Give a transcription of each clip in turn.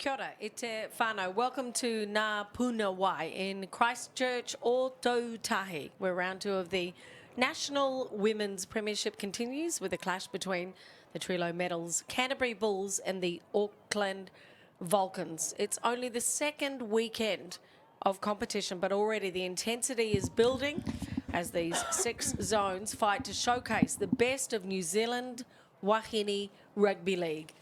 Kia ora, e te whānau. Welcome to Ngā Puna Wai in Christchurch, Aotearoa, where round two of the National Women's Premiership continues with a clash between the Trilo Metals, Canterbury Bulls and the Auckland Vulcans. It's only the second weekend of competition, but already the intensity is building as these 6 zones fight to showcase the best of New Zealand wāhine Rugby League.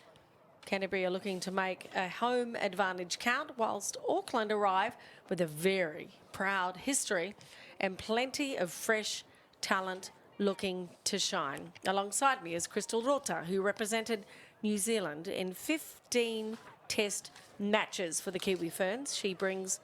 Canterbury are looking to make a home advantage count, whilst Auckland arrive with a very proud history and plenty of fresh talent looking to shine. Alongside me is Crystal Rota, who represented New Zealand in 15 test matches for the Kiwi Ferns. She brings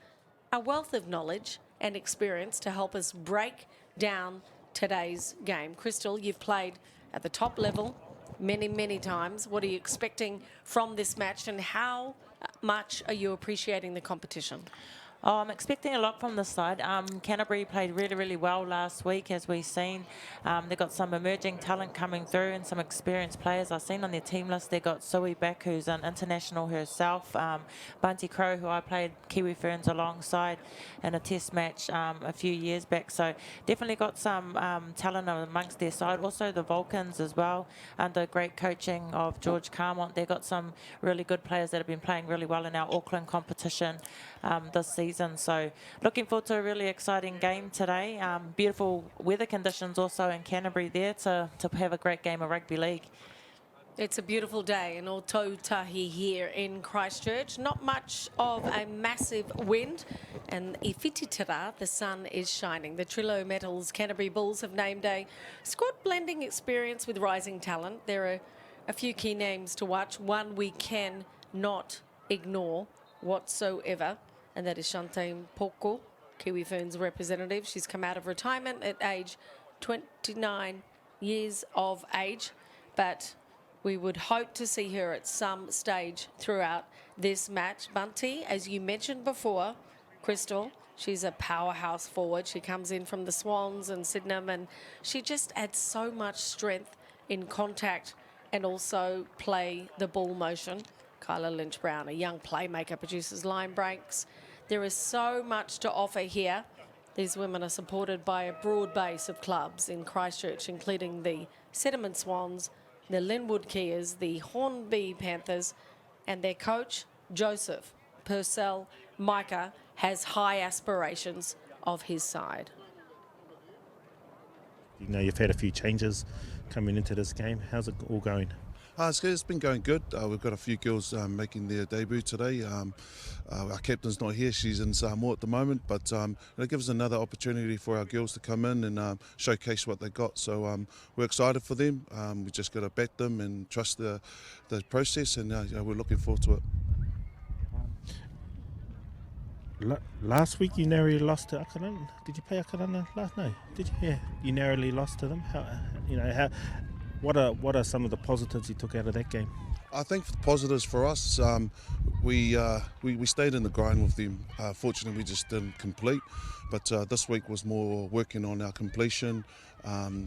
a wealth of knowledge and experience to help us break down today's game. Crystal, you've played at the top level many times. What are you expecting from this match, and how much are you appreciating the competition? Oh, I'm expecting a lot from this side. Canterbury played really well last week, as we've seen. They've got some emerging talent coming through and some experienced players. I've seen on their team list they've got Sui back, who's an international herself. Bunty Crow, who I played Kiwi Ferns alongside in a test match a few years back. So definitely got some talent amongst their side. Also the Vulcans as well, under great coaching of George Carmont. They've got some really good players that have been playing really well in our Auckland competition this season. So looking forward to a really exciting game today. Beautiful weather conditions also in Canterbury there to have a great game of rugby league. It's a beautiful day in Aotearoa here in Christchurch. Not much of a massive wind, and i whititara, the sun is shining. The Trilo Metals Canterbury Bulls have named a squad blending experience with rising talent. There are a few key names to watch. One we can not ignore whatsoever, and that is Shante Poko, Kiwi Ferns representative. She's come out of retirement at age 29 years of age, but we would hope to see her at some stage throughout this match. Bunty, as you mentioned before, Crystal, she's a powerhouse forward. She comes in from the Swans and Sydenham, and she just adds so much strength in contact and also play the ball motion. Kyla Lynch-Brown, a young playmaker, produces line breaks. There is so much to offer here. These women are supported by a broad base of clubs in Christchurch, including the Sediment Swans, the Linwood Kias, the Hornby Panthers, and their coach, Joseph Purcell Micah, has high aspirations of his side. You know, you've had a few changes coming into this game. How's it all going? It's been going good. We've got a few girls making their debut today. Our captain's not here, she's in Samoa at the moment, but it gives us another opportunity for our girls to come in and showcase what they got. So we're excited for them. We just got to back them and trust the process, and we're looking forward to it. Last week you narrowly lost to Aotearoa. Did you play Aotearoa last night? Did you? Yeah, you narrowly lost to them. What are some of the positives you took out of that game? I think the positives for us, we stayed in the grind with them. Fortunately, we just didn't complete. But this week was more working on our completion,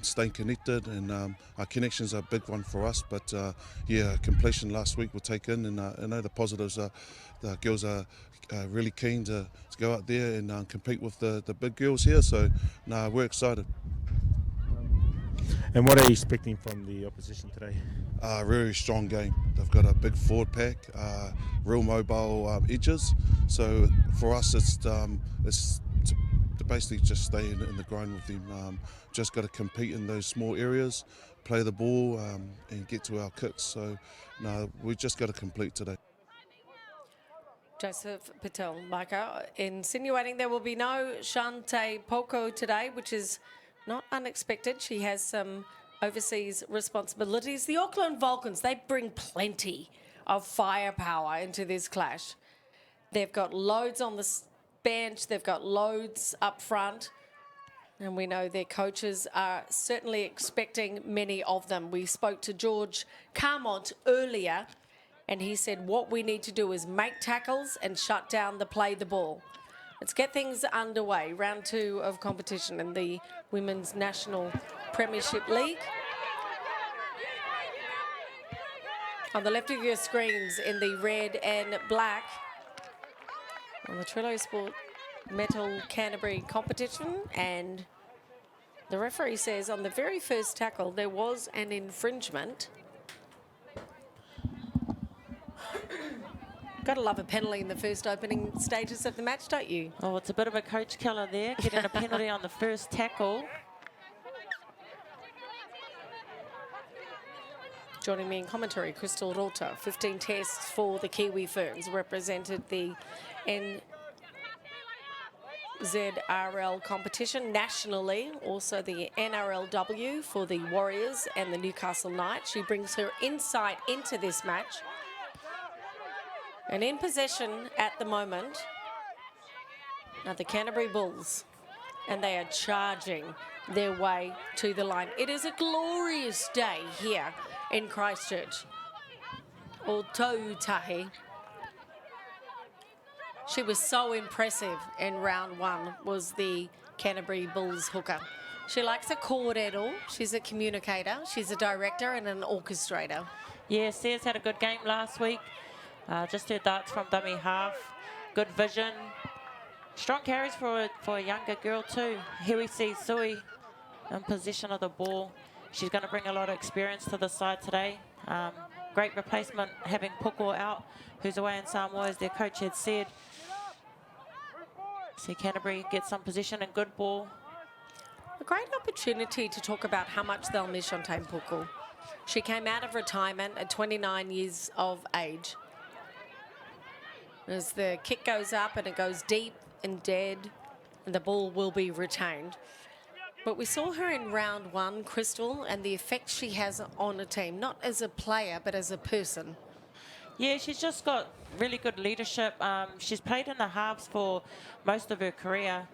staying connected, and our connection's a big one for us. But completion last week we'll take in, and I know the positives are the girls are really keen to go out there and compete with the big girls here. So we're excited. And what are you expecting from the opposition today? Really strong game. They've got a big forward pack, real mobile edges. So for us, it's to basically just stay in the grind with them. Just got to compete in those small areas, play the ball, and get to our kicks. So we just got to complete today. Joseph Patel, Micah, insinuating there will be no Shante Poko today, which is not unexpected. She has some overseas responsibilities. The Auckland Vulcans, they bring plenty of firepower into this clash. They've got loads on the bench. They've got loads up front. And we know their coaches are certainly expecting many of them. We spoke to George Carmont earlier, and he said what we need to do is make tackles and shut down the play the ball. Let's get things underway. Round 2 of competition in the Women's National Premiership League. On the left of your screens in the red and black, on the Trillo Sport Metal Canterbury competition, and the referee says on the very first tackle there was an infringement. Got to love a penalty in the first opening stages of the match, don't you? Oh, it's a bit of a coach killer there, getting a penalty on the first tackle. Joining me in commentary, Crystal Rota. 15 tests for the Kiwi Ferns, represented the NZRL competition nationally, also the NRLW for the Warriors and the Newcastle Knights. She brings her insight into this match. And in possession at the moment are the Canterbury Bulls, and they are charging their way to the line. It is a glorious day here in Christchurch. Aotearoa. She was so impressive in round one, was the Canterbury Bulls hooker. She likes a kōrero, she's a communicator, she's a director and an orchestrator. Yeah, Sears had a good game last week. Just her darts from dummy half, good vision. Strong carries for a younger girl too. Here we see Sui in possession of the ball. She's going to bring a lot of experience to the side today. Great replacement having Puko out, who's away in Samoa, as their coach had said. See Canterbury get some position and good ball. A great opportunity to talk about how much they'll miss Shantane Puko. She came out of retirement at 29 years of age. As the kick goes up and it goes deep and dead, and the ball will be retained. But we saw her in round one, Crystal, and the effect she has on a team, not as a player, but as a person. Yeah, she's just got really good leadership. She's played in the halves for most of her career.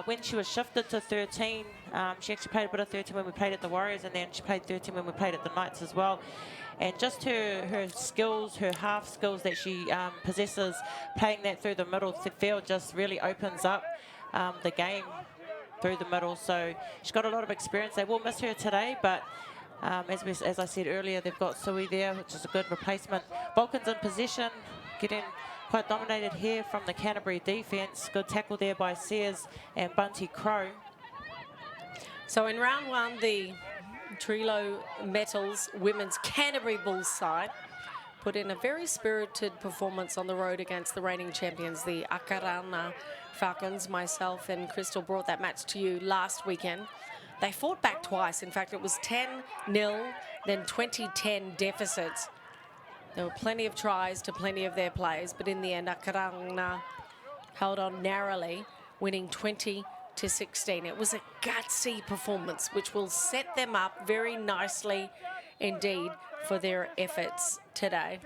When she was shifted to 13, she actually played a bit of 13 when we played at the Warriors, and then she played 13 when we played at the Knights as well. And just her skills, her half skills that she possesses, playing that through the middle field just really opens up the game through the middle. So she's got a lot of experience. They will miss her today, but as I said earlier, they've got Sui there, which is a good replacement. Vulcans in possession, getting quite dominated here from the Canterbury defence. Good tackle there by Sears and Bunty Crow. So in round one, the Trillo Metals women's Canterbury Bulls side put in a very spirited performance on the road against the reigning champions, the Aotearoa Falcons. Myself and Crystal brought that match to you last weekend. They fought back twice. In fact, it was 10-0, then 20-10 deficits. There were plenty of tries to plenty of their players, but in the end, Aotearoa held on narrowly, winning 20-16. It was a gutsy performance, which will set them up very nicely indeed for their efforts today.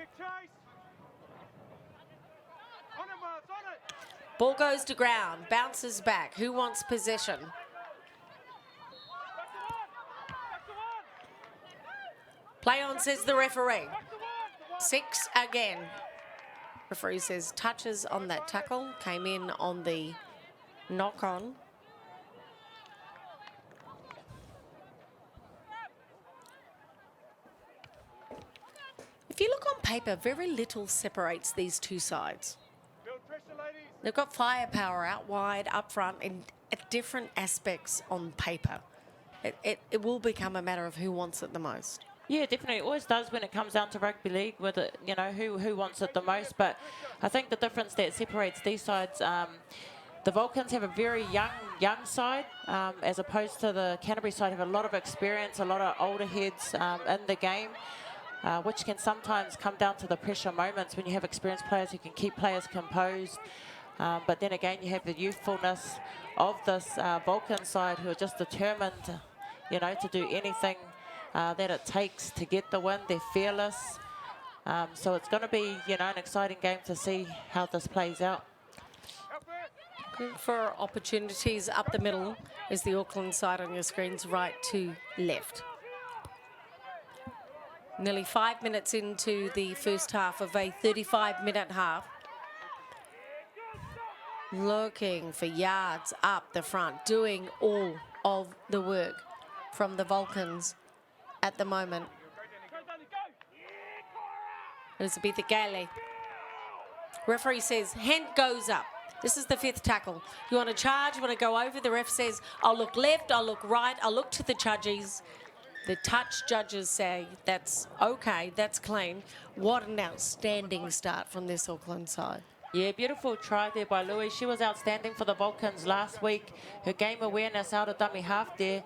Ball goes to ground, bounces back. Who wants possession? Play on, says the referee. 6 again. Referee says touches on that tackle, came in on the knock-on. If you look on paper, very little separates these two sides. They've got firepower out wide, up front, and at different aspects on paper. It will become a matter of who wants it the most. Yeah, definitely. It always does when it comes down to rugby league with it, you know, who wants it the most. But I think the difference that separates these sides, the Vulcans have a very young side, as opposed to the Canterbury side have a lot of experience, a lot of older heads in the game, which can sometimes come down to the pressure moments when you have experienced players who can keep players composed. But then again, you have the youthfulness of this Vulcan side who are just determined, you know, to do anything that it takes to get the win. They're fearless. So it's going to be, you know, an exciting game to see how this plays out. Looking for opportunities up the middle is the Auckland side on your screens, right to left. Nearly 5 minutes into the first half of a 35-minute half. Looking for yards up the front, doing all of the work from the Vulcans at the moment. Elizabeth Gale. Referee says, hand goes up. This is the 5th tackle. You want to charge, you want to go over. The ref says, I'll look left, I'll look right, I'll look to the judges. The touch judges say, that's okay, that's clean. What an outstanding start from this Auckland side. Yeah, beautiful try there by Louis. She was outstanding for the Vulcans last week. Her game awareness out of dummy half there.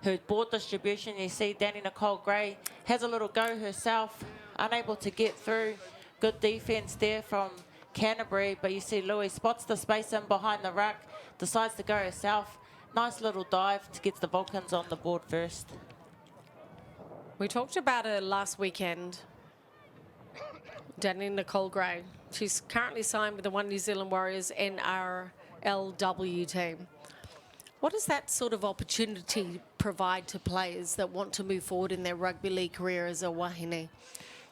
Her board distribution, you see Danny Nicole Gray has a little go herself, unable to get through. Good defence there from Canterbury, but you see Louis spots the space in behind the ruck, decides to go herself. Nice little dive to get the Vulcans on the board first. We talked about her last weekend, Danny Nicole Gray. She's currently signed with the One New Zealand Warriors NRLW team. What does that sort of opportunity provide to players that want to move forward in their rugby league career as a wāhine?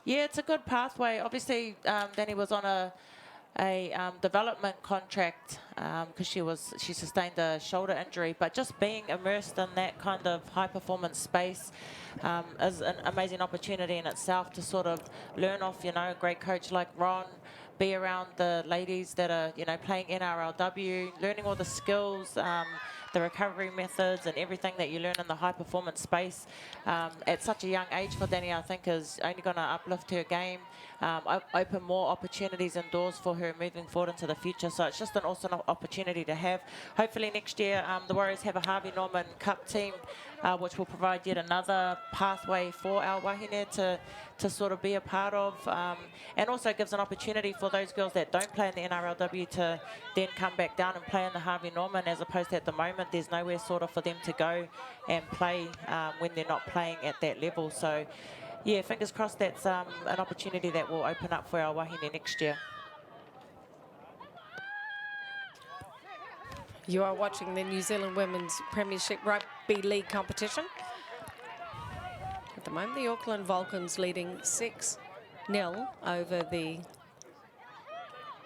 Yeah, it's a good pathway. Obviously, Danny was on a development contract because she sustained a shoulder injury, but just being immersed in that kind of high performance space is an amazing opportunity in itself to sort of learn off, you know, a great coach like Ron, be around the ladies that are, you know, playing NRLW, learning all the skills, the recovery methods and everything that you learn in the high performance space at such a young age for Danny, I think is only going to uplift her game, open more opportunities and doors for her moving forward into the future. So it's just an awesome opportunity to have. Hopefully next year the Warriors have a Harvey Norman Cup team which will provide yet another pathway for our wāhine to sort of be a part of, and also gives an opportunity for those girls that don't play in the NRLW to then come back down and play in the Harvey Norman, as opposed to at the moment there's nowhere sort of for them to go and play when they're not playing at that level. So yeah, fingers crossed that's an opportunity that will open up for our wāhine next year. You are watching the New Zealand Women's Premiership Rugby League competition. At the moment, the Auckland Vulcans leading 6-0 over the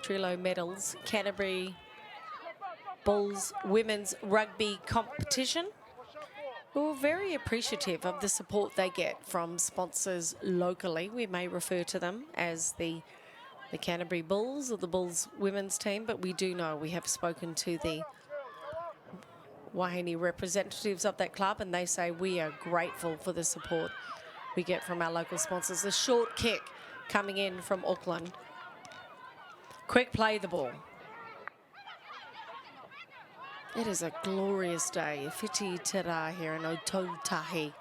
Trilo Medals Canterbury Bulls Women's Rugby competition. We're very appreciative of the support they get from sponsors locally. We may refer to them as the Canterbury Bulls or the Bulls women's team, but we do know we have spoken to the wāhine representatives of that club, and they say we are grateful for the support we get from our local sponsors. The short kick coming in from Auckland. Quick play the ball. It is a glorious day. Whiti tera here in Aotearoa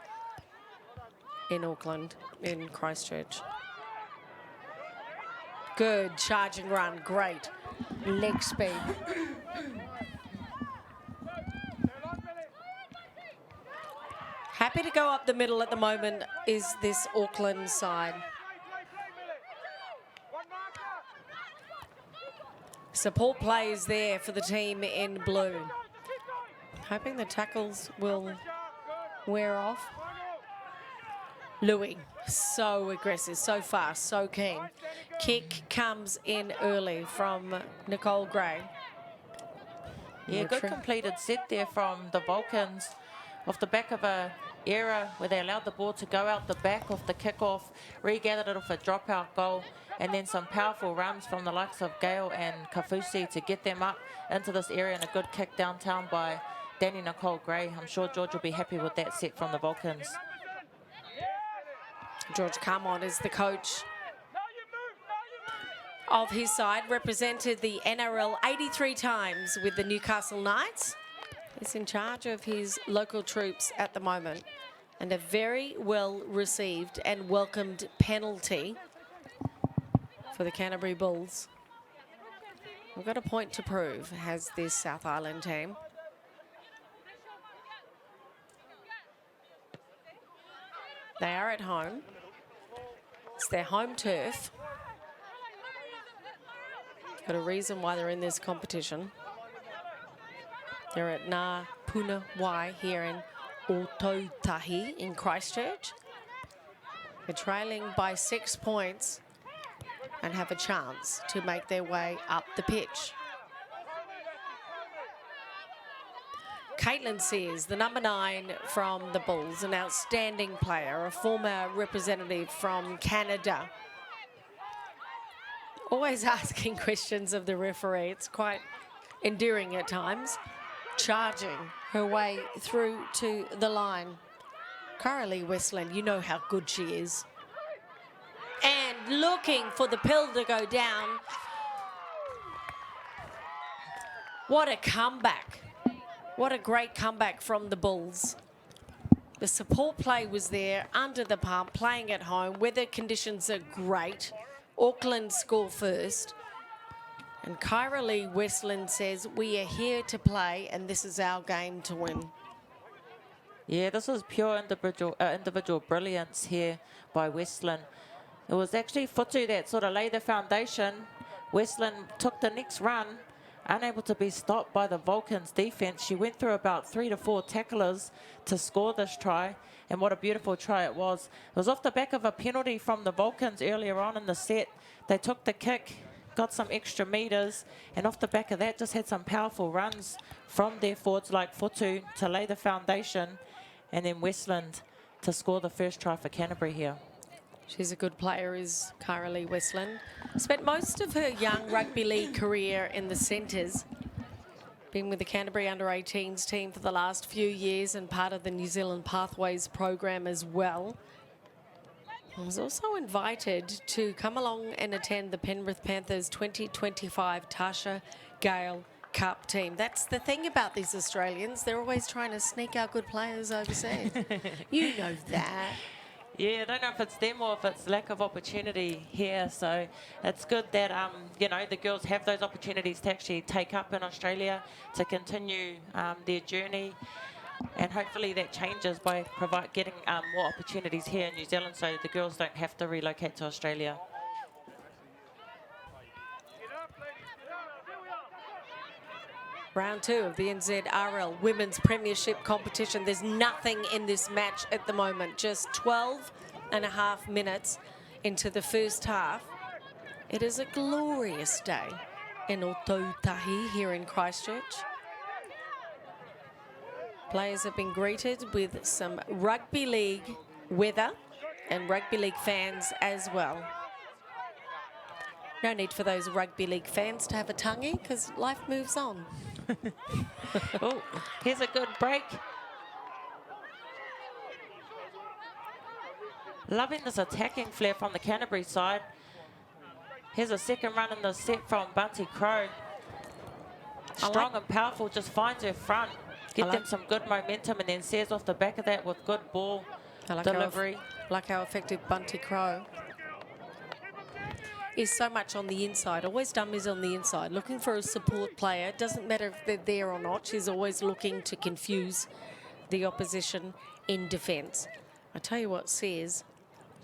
in Auckland, in Christchurch. Good charge and run, great leg speed. Happy to go up the middle at the moment is this Auckland side. Support play is there for the team in blue. Hoping the tackles will wear off. Louis, so aggressive, so fast, so keen. Kick comes in early from Nicole Gray. Yeah, good completed set there from the Vulcans off the back of a era where they allowed the ball to go out the back of the kickoff, regathered it off a dropout goal, and then some powerful runs from the likes of Gale and Kafusi to get them up into this area, and a good kick downtown by Danny Nicole Gray. I'm sure George will be happy with that set from the Vulcans. George Carmon is the coach of his side, represented the NRL 83 times with the Newcastle Knights. He's in charge of his local troops at the moment, and a very well received and welcomed penalty for the Canterbury Bulls. We've got a point to prove, has this South Island team. They are at home. It's their home turf. Got a reason why they're in this competition. They're at Ngā Puna Wai here in Aotearoa in Christchurch. They're trailing by 6 points and have a chance to make their way up the pitch. Caitlin Sears, the number 9 from the Bulls, an outstanding player, a former representative from Canada. Always asking questions of the referee. It's quite endearing at times. Charging her way through to the line. Coralie Westland, you know how good she is. And looking for the pill to go down. What a comeback. What a great comeback from the Bulls. The support play was there, under the pump, playing at home. Weather conditions are great. Auckland score first. And Coralie Westland says, we are here to play and this is our game to win. Yeah, this was pure individual brilliance here by Westland. It was actually Futu that sort of laid the foundation. Westland took the next run, unable to be stopped by the Vulcans' defence. She went through about 3 to 4 tacklers to score this try, and what a beautiful try it was. It was off the back of a penalty from the Vulcans earlier on in the set. They took the kick, got some extra metres, and off the back of that just had some powerful runs from their forwards like Futu to lay the foundation, and then Westland to score the first try for Canterbury here. She's a good player, is Coralie Westland. Spent most of her young rugby league career in the centres. Been with the Canterbury under-18s team for the last few years and part of the New Zealand Pathways program as well. I was also invited to come along and attend the Penrith Panthers 2025 Tasha Gale Cup team. That's the thing about these Australians. They're always trying to sneak out good players overseas. You know that. Yeah, I don't know if it's them or if it's lack of opportunity here. So it's good that, you know, the girls have those opportunities to actually take up in Australia to continue their journey. And hopefully that changes by getting more opportunities here in New Zealand so the girls don't have to relocate to Australia. Round 2 of the NZRL Women's Premiership competition. There's nothing in this match at the moment. Just 12 and a half minutes into the first half. It is a glorious day in Aotearoa here in Christchurch. Players have been greeted with some rugby league weather and rugby league fans as well. No need for those rugby league fans to have a tonguey because life moves on. Oh, here's a good break. Loving this attacking flair from the Canterbury side. Here's a second run in the set from Bunty Crow. Strong and powerful, just finds her front. Get them some good momentum and then says off the back of that with good ball delivery. Like how effective Bunty Crow is so much on the inside. Always dummies on the inside, looking for a support player. Doesn't matter if they're there or not. She's always looking to confuse the opposition in defence. I tell you what, says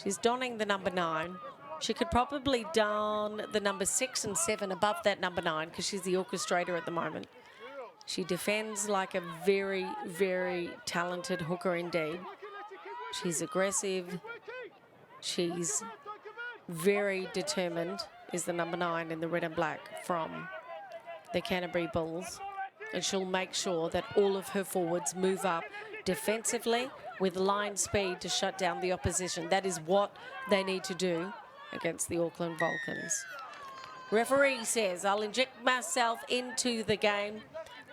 she's donning the number 9. She could probably don the number 6 and 7 above that number 9 because she's the orchestrator at the moment. She defends like a very, very talented hooker indeed. She's aggressive. She's very determined, is the number 9 in the red and black from the Canterbury Bulls. And she'll make sure that all of her forwards move up defensively with line speed to shut down the opposition. That is what they need to do against the Auckland Vulcans. Referee says, I'll inject myself into the game.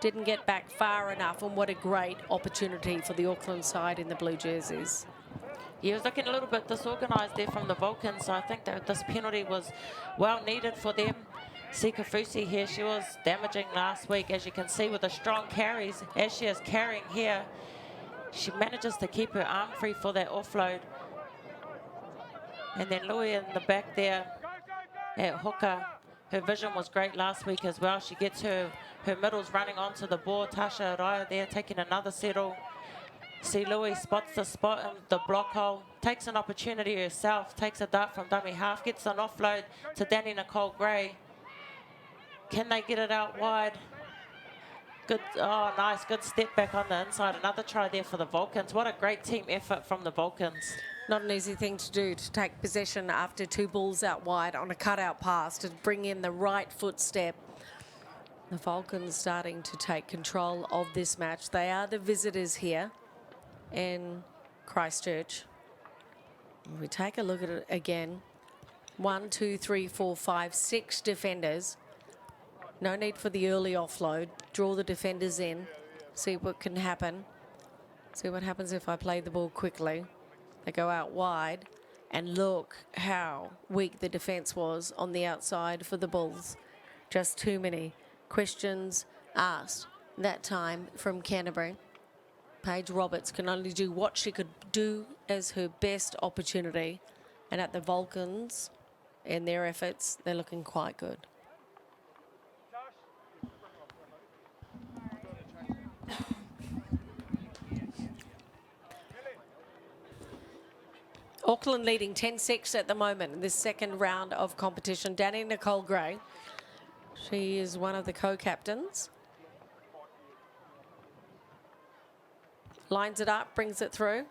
Didn't get back far enough, and what a great opportunity for the Auckland side in the blue jerseys. Yeah, it was looking a little bit disorganised there from the Vulcans, so I think that this penalty was well needed for them. Sika Fusi here, she was damaging last week, as you can see, with the strong carries. As she is carrying here, she manages to keep her arm free for that offload. And then Louis in the back there at hooker. Her vision was great last week as well. She gets her middles running onto the ball. Tasha Raya there taking another settle. See Louis spots the spot in the block hole, takes an opportunity herself, takes a dart from dummy half, gets an offload to Danny Nicole Gray. Can they get it out wide? Good, oh nice, good step back on the inside. Another try there for the Vulcans. What a great team effort from the Vulcans. Not an easy thing to do, to take possession after 2 balls out wide on a cutout pass, to bring in the right footstep. The Vulcans starting to take control of this match. They are the visitors here in Christchurch. We take a look at it again. 1, 2, 3, 4, 5, 6 defenders. No need for the early offload. Draw the defenders in. See what can happen. See what happens if I play the ball quickly. They go out wide. And look how weak the defence was on the outside for the Bulls. Just too many questions asked that time from Canterbury. Paige Roberts can only do what she could do as her best opportunity. And at the Vulcans, in their efforts, they're looking quite good. Auckland leading 10-6 at the moment in this second round of competition. Danny Nicole Gray, she is one of the co-captains. Lines it up, brings it through.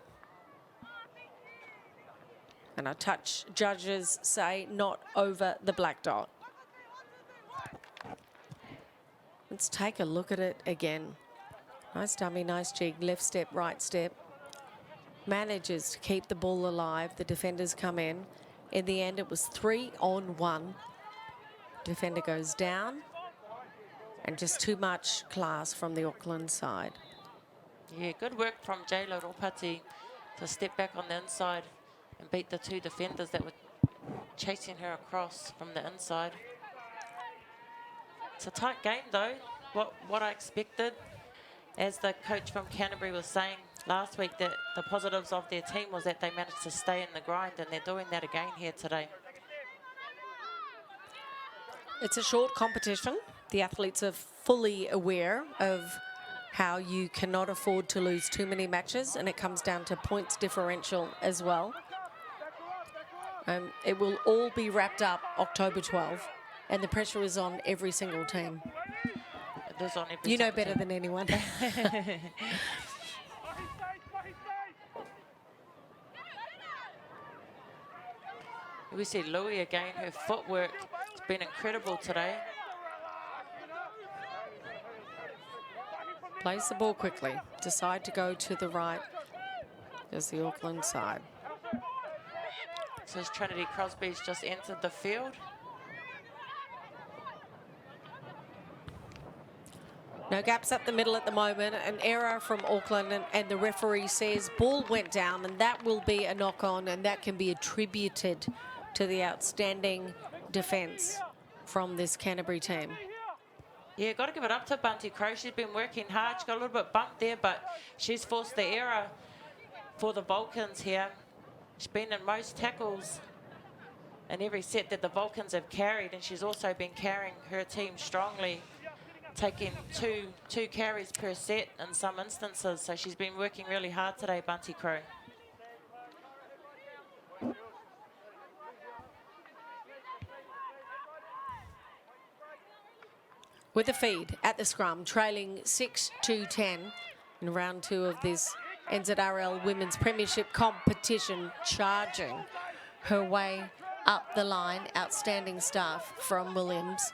And a touch, judges say, not over the black dot. Let's take a look at it again. Nice dummy, nice jig, left step, right step. Manages to keep the ball alive. The defenders come in. In the end, it was 3-on-1. Defender goes down. And just too much class from the Auckland side. Yeah, good work from Jayla Ropati to step back on the inside and beat the 2 defenders that were chasing her across from the inside. It's a tight game though, what I expected. As the coach from Canterbury was saying last week, that the positives of their team was that they managed to stay in the grind, and they're doing that again here today. It's a short competition. The athletes are fully aware of how you cannot afford to lose too many matches, and it comes down to points differential as well. It will all be wrapped up October 12, and the pressure is on every single team. It is on every You know single better team. than anyone. We see Louie again, her footwork has been incredible today. Plays the ball quickly. Decide to go to the right. There's the Auckland side. So as Trinity Crosby's just entered the field. No gaps up the middle at the moment. An error from Auckland, and the referee says ball went down, and that will be a knock-on, and that can be attributed to the outstanding defence from this Canterbury team. Yeah, got to give it up to Bunty Crow. She's been working hard. She got a little bit bumped there, but she's forced the error for the Vulcans here. She's been in most tackles in every set that the Vulcans have carried, and she's also been carrying her team strongly, taking two carries per set in some instances. So she's been working really hard today, Bunty Crow. With a feed at the scrum, trailing 6-10 in round 2 of this NZRL Women's Premiership competition, charging her way up the line. Outstanding stuff from Williams.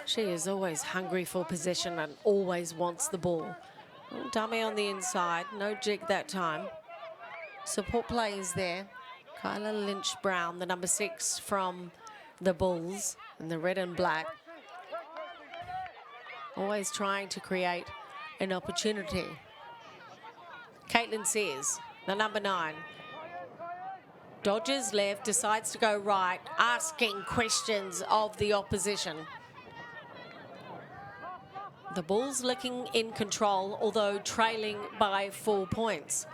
She is always hungry for possession and always wants the ball. Dummy on the inside, no jig that time. Support play is there. Kyla Lynch-Brown, the number 6 from the Bulls in the red and black. Always trying to create an opportunity. Caitlin Sears, the number 9. Dodges left, decides to go right, asking questions of the opposition. The Bulls looking in control, although trailing by 4 points.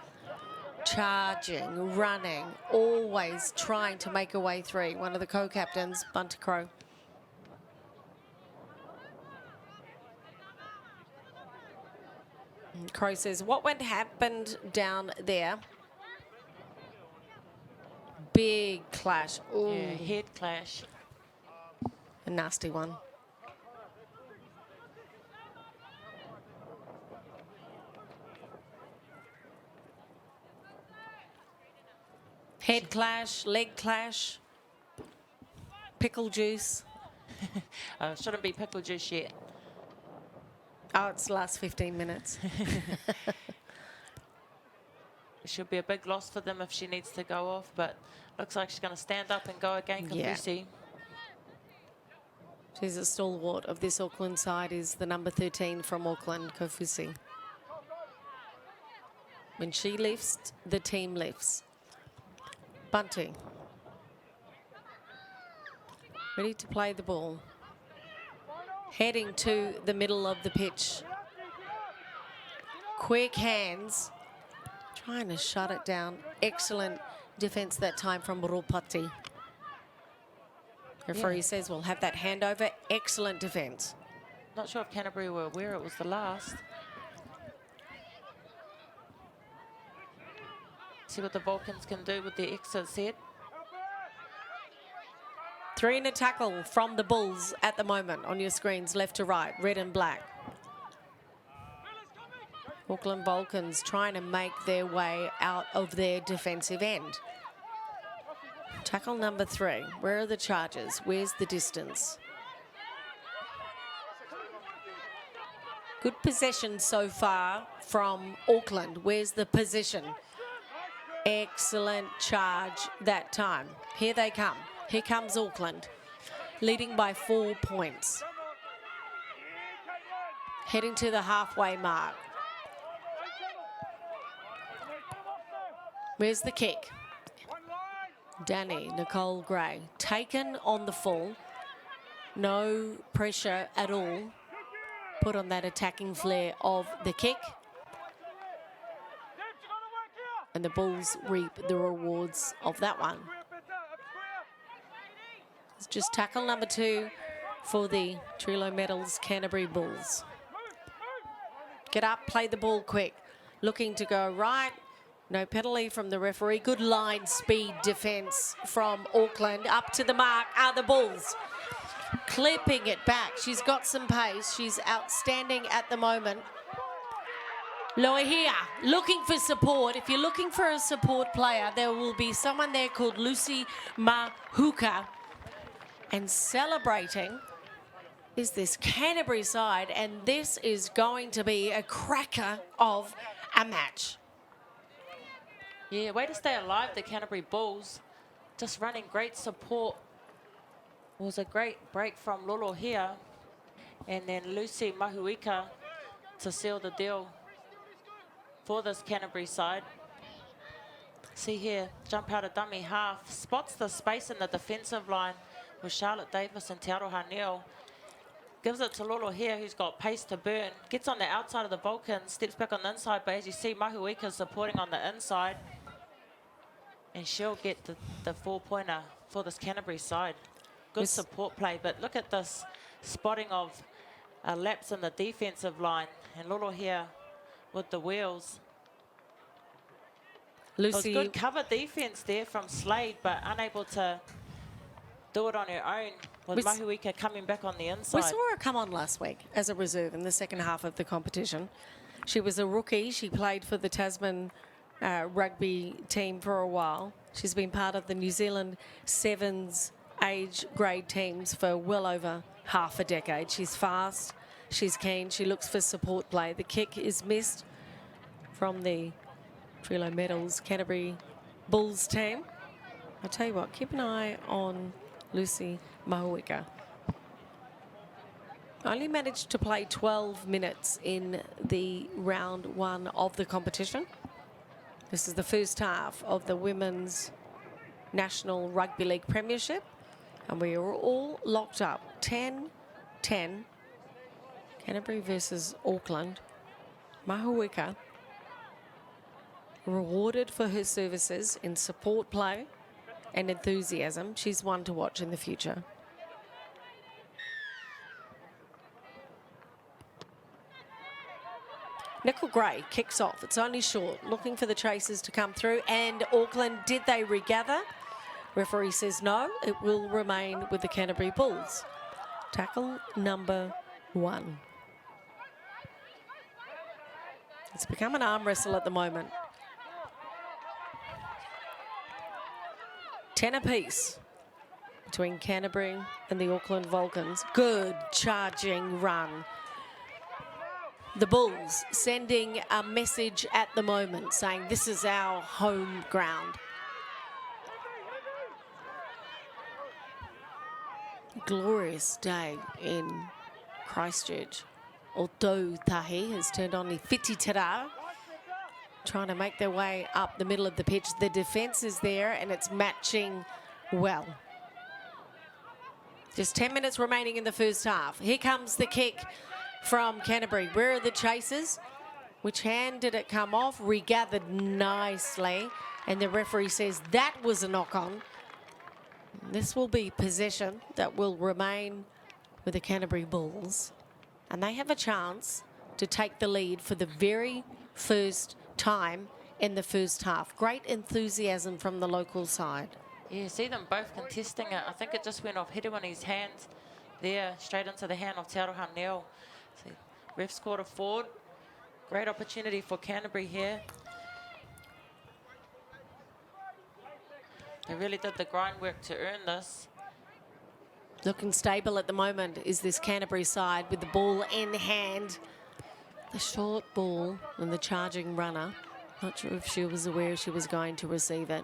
Charging, running, always trying to make a way through. One of the co-captains, Bunty Crow. Crow says, what happened down there? Big clash. Ooh. Yeah, head clash. A nasty one. Head clash, leg clash, pickle juice. Shouldn't be pickle juice yet. Oh, it's the last 15 minutes. she'll be a big loss for them if she needs to go off, but looks like she's going to stand up and go again for Lucy. She's a stalwart of this Auckland side, is the number 13 from Auckland, Kofusi. When she lifts, the team lifts. Bunting. Ready to play the ball. Heading to the middle of the pitch. Quick hands. Trying to shut it down. Excellent defence that time from Ropati. Referee says we'll have that handover. Excellent defence. Not sure if Canterbury were aware it was the last. See what the Vulcans can do with the exit set. 3 in a tackle from the Bulls at the moment on your screens, left to right, red and black. Auckland Vulcans trying to make their way out of their defensive end. Tackle number 3. Where are the charges? Where's the distance? Good possession so far from Auckland. Where's the position? Excellent charge that time. Here they come. Here comes Auckland, leading by 4 points. Heading to the halfway mark. Where's the kick? Danny, Nicole Gray, taken on the full. No pressure at all put on that attacking flair of the kick. And the Bulls reap the rewards of that one. It's just tackle number 2 for the Trilo Metals Canterbury Bulls. Get up, play the ball quick. Looking to go right. No penalty from the referee. Good line speed defence from Auckland. Up to the mark are the Bulls. Clipping it back. She's got some pace. She's outstanding at the moment. Loahea looking for support. If you're looking for a support player, there will be someone there called Lucy Mahuka. And celebrating is this Canterbury side, and this is going to be a cracker of a match. Yeah, way to stay alive, the Canterbury Bulls. Just running great support. It was a great break from Lolo here. And then Lucy Mahuika to seal the deal for this Canterbury side. See here, jump out of dummy half. Spots the space in the defensive line with Charlotte Davis and Te Aroha Neal. Gives it to Lolo here, who's got pace to burn. Gets on the outside of the Vulcans, steps back on the inside, but as you see, Mahuika supporting on the inside. And she'll get the 4-pointer for this Canterbury side. Good support play, but look at this spotting of a lapse in the defensive line. And Lolo here with the wheels. Lucy. It was good cover defense there from Slade, but unable to do it on her own with Mahuika coming back on the inside. We saw her come on last week as a reserve in the second half of the competition. She was a rookie. She played for the Tasman rugby team for a while. She's been part of the New Zealand Sevens age grade teams for well over half a decade. She's fast, she's keen, she looks for support play. The kick is missed from the Trilo Metals Canterbury Bulls team. I tell you what, keep an eye on Lucy Mahuika. Only managed to play 12 minutes in the round 1 of the competition. This is the first half of the Women's National Rugby League Premiership. And we are all locked up. 10-10. Canterbury versus Auckland. Mahuika rewarded for her services in support play and enthusiasm. She's one to watch in the future. Nicole Gray kicks off. It's only short. Looking for the chasers to come through. And Auckland, did they regather? Referee says no. It will remain with the Canterbury Bulls. Tackle number 1. It's become an arm wrestle at the moment. 10 apiece between Canterbury and the Auckland Vulcans. Good charging run. The Bulls sending a message at the moment saying this is our home ground. Glorious day in Christchurch. Aotearoa has turned on the Whititara, trying to make their way up the middle of the pitch. The defence is there and it's matching well. Just 10 minutes remaining in the first half. Here comes the kick from Canterbury. Where are the chasers? Which hand did it come off? Regathered nicely. And the referee says that was a knock-on. This will be possession that will remain with the Canterbury Bulls. And they have a chance to take the lead for the very first time in the first half. Great enthusiasm from the local side. Yeah, see them both contesting it. I think it just went off Hedewani's hand there, straight into the hand of Aotearoa Neo. So ref scored a forward. Great opportunity for Canterbury here. They really did the grind work to earn this. Looking stable at the moment is this Canterbury side with the ball in hand. The short ball and the charging runner. Not sure if she was aware she was going to receive it.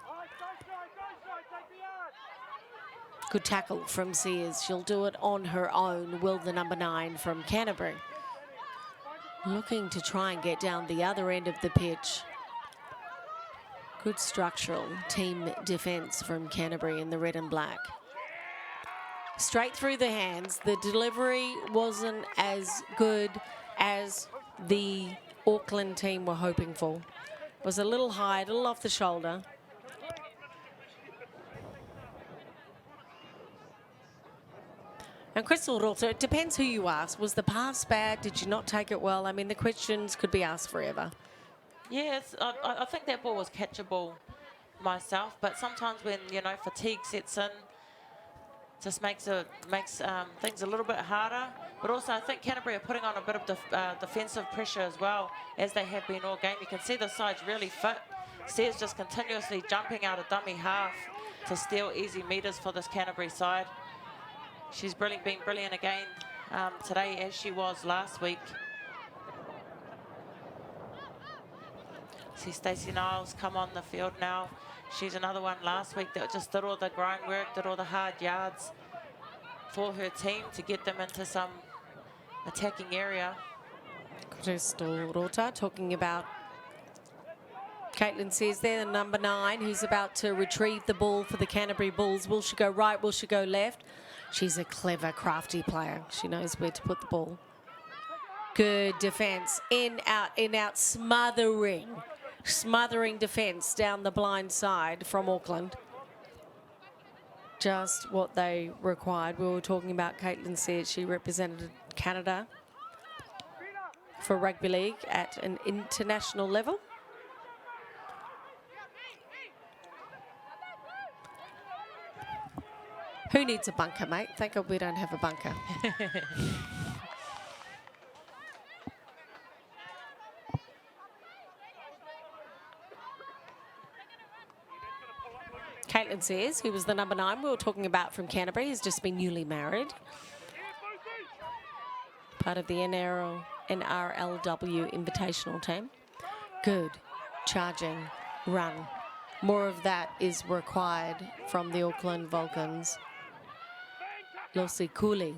Good tackle from Sears. She'll do it on her own. Will the number 9 from Canterbury. Looking to try and get down the other end of the pitch. Good structural team defence from Canterbury in the red and black. Straight through the hands. The delivery wasn't as good as the Auckland team were hoping for. Was a little high, a little off the shoulder. And Crystal Rota, it depends who you ask. Was the pass bad? Did you not take it well? I mean, the questions could be asked forever. Yes, I think that ball was catchable myself, but sometimes when, you know, fatigue sets in, just makes things a little bit harder. But also, I think Canterbury are putting on a bit of defensive pressure as well, as they have been all game. You can see the side's really fit. Sears just continuously jumping out of dummy half to steal easy metres for this Canterbury side. She's been brilliant again today, as she was last week. See Stacey Niles come on the field now. She's another one last week that just did all the grind work, did all the hard yards for her team to get them into some attacking area. Crystal Rota talking about Caitlin says there, the number 9, who's about to retrieve the ball for the Canterbury Bulls. Will she go right? Will she go left? She's a clever, crafty player. She knows where to put the ball. Good defence. In, out, smothering defence down the blind side from Auckland. Just what they required. We were talking about Caitlin said she represented Canada for rugby league at an international level. Who needs a bunker, mate? Thank God we don't have a bunker. Caitlin says, who was the number 9 we were talking about from Canterbury, has just been newly married. Part of the NRLW invitational team. Good charging run. More of that is required from the Auckland Vulcans. Lucy Cooley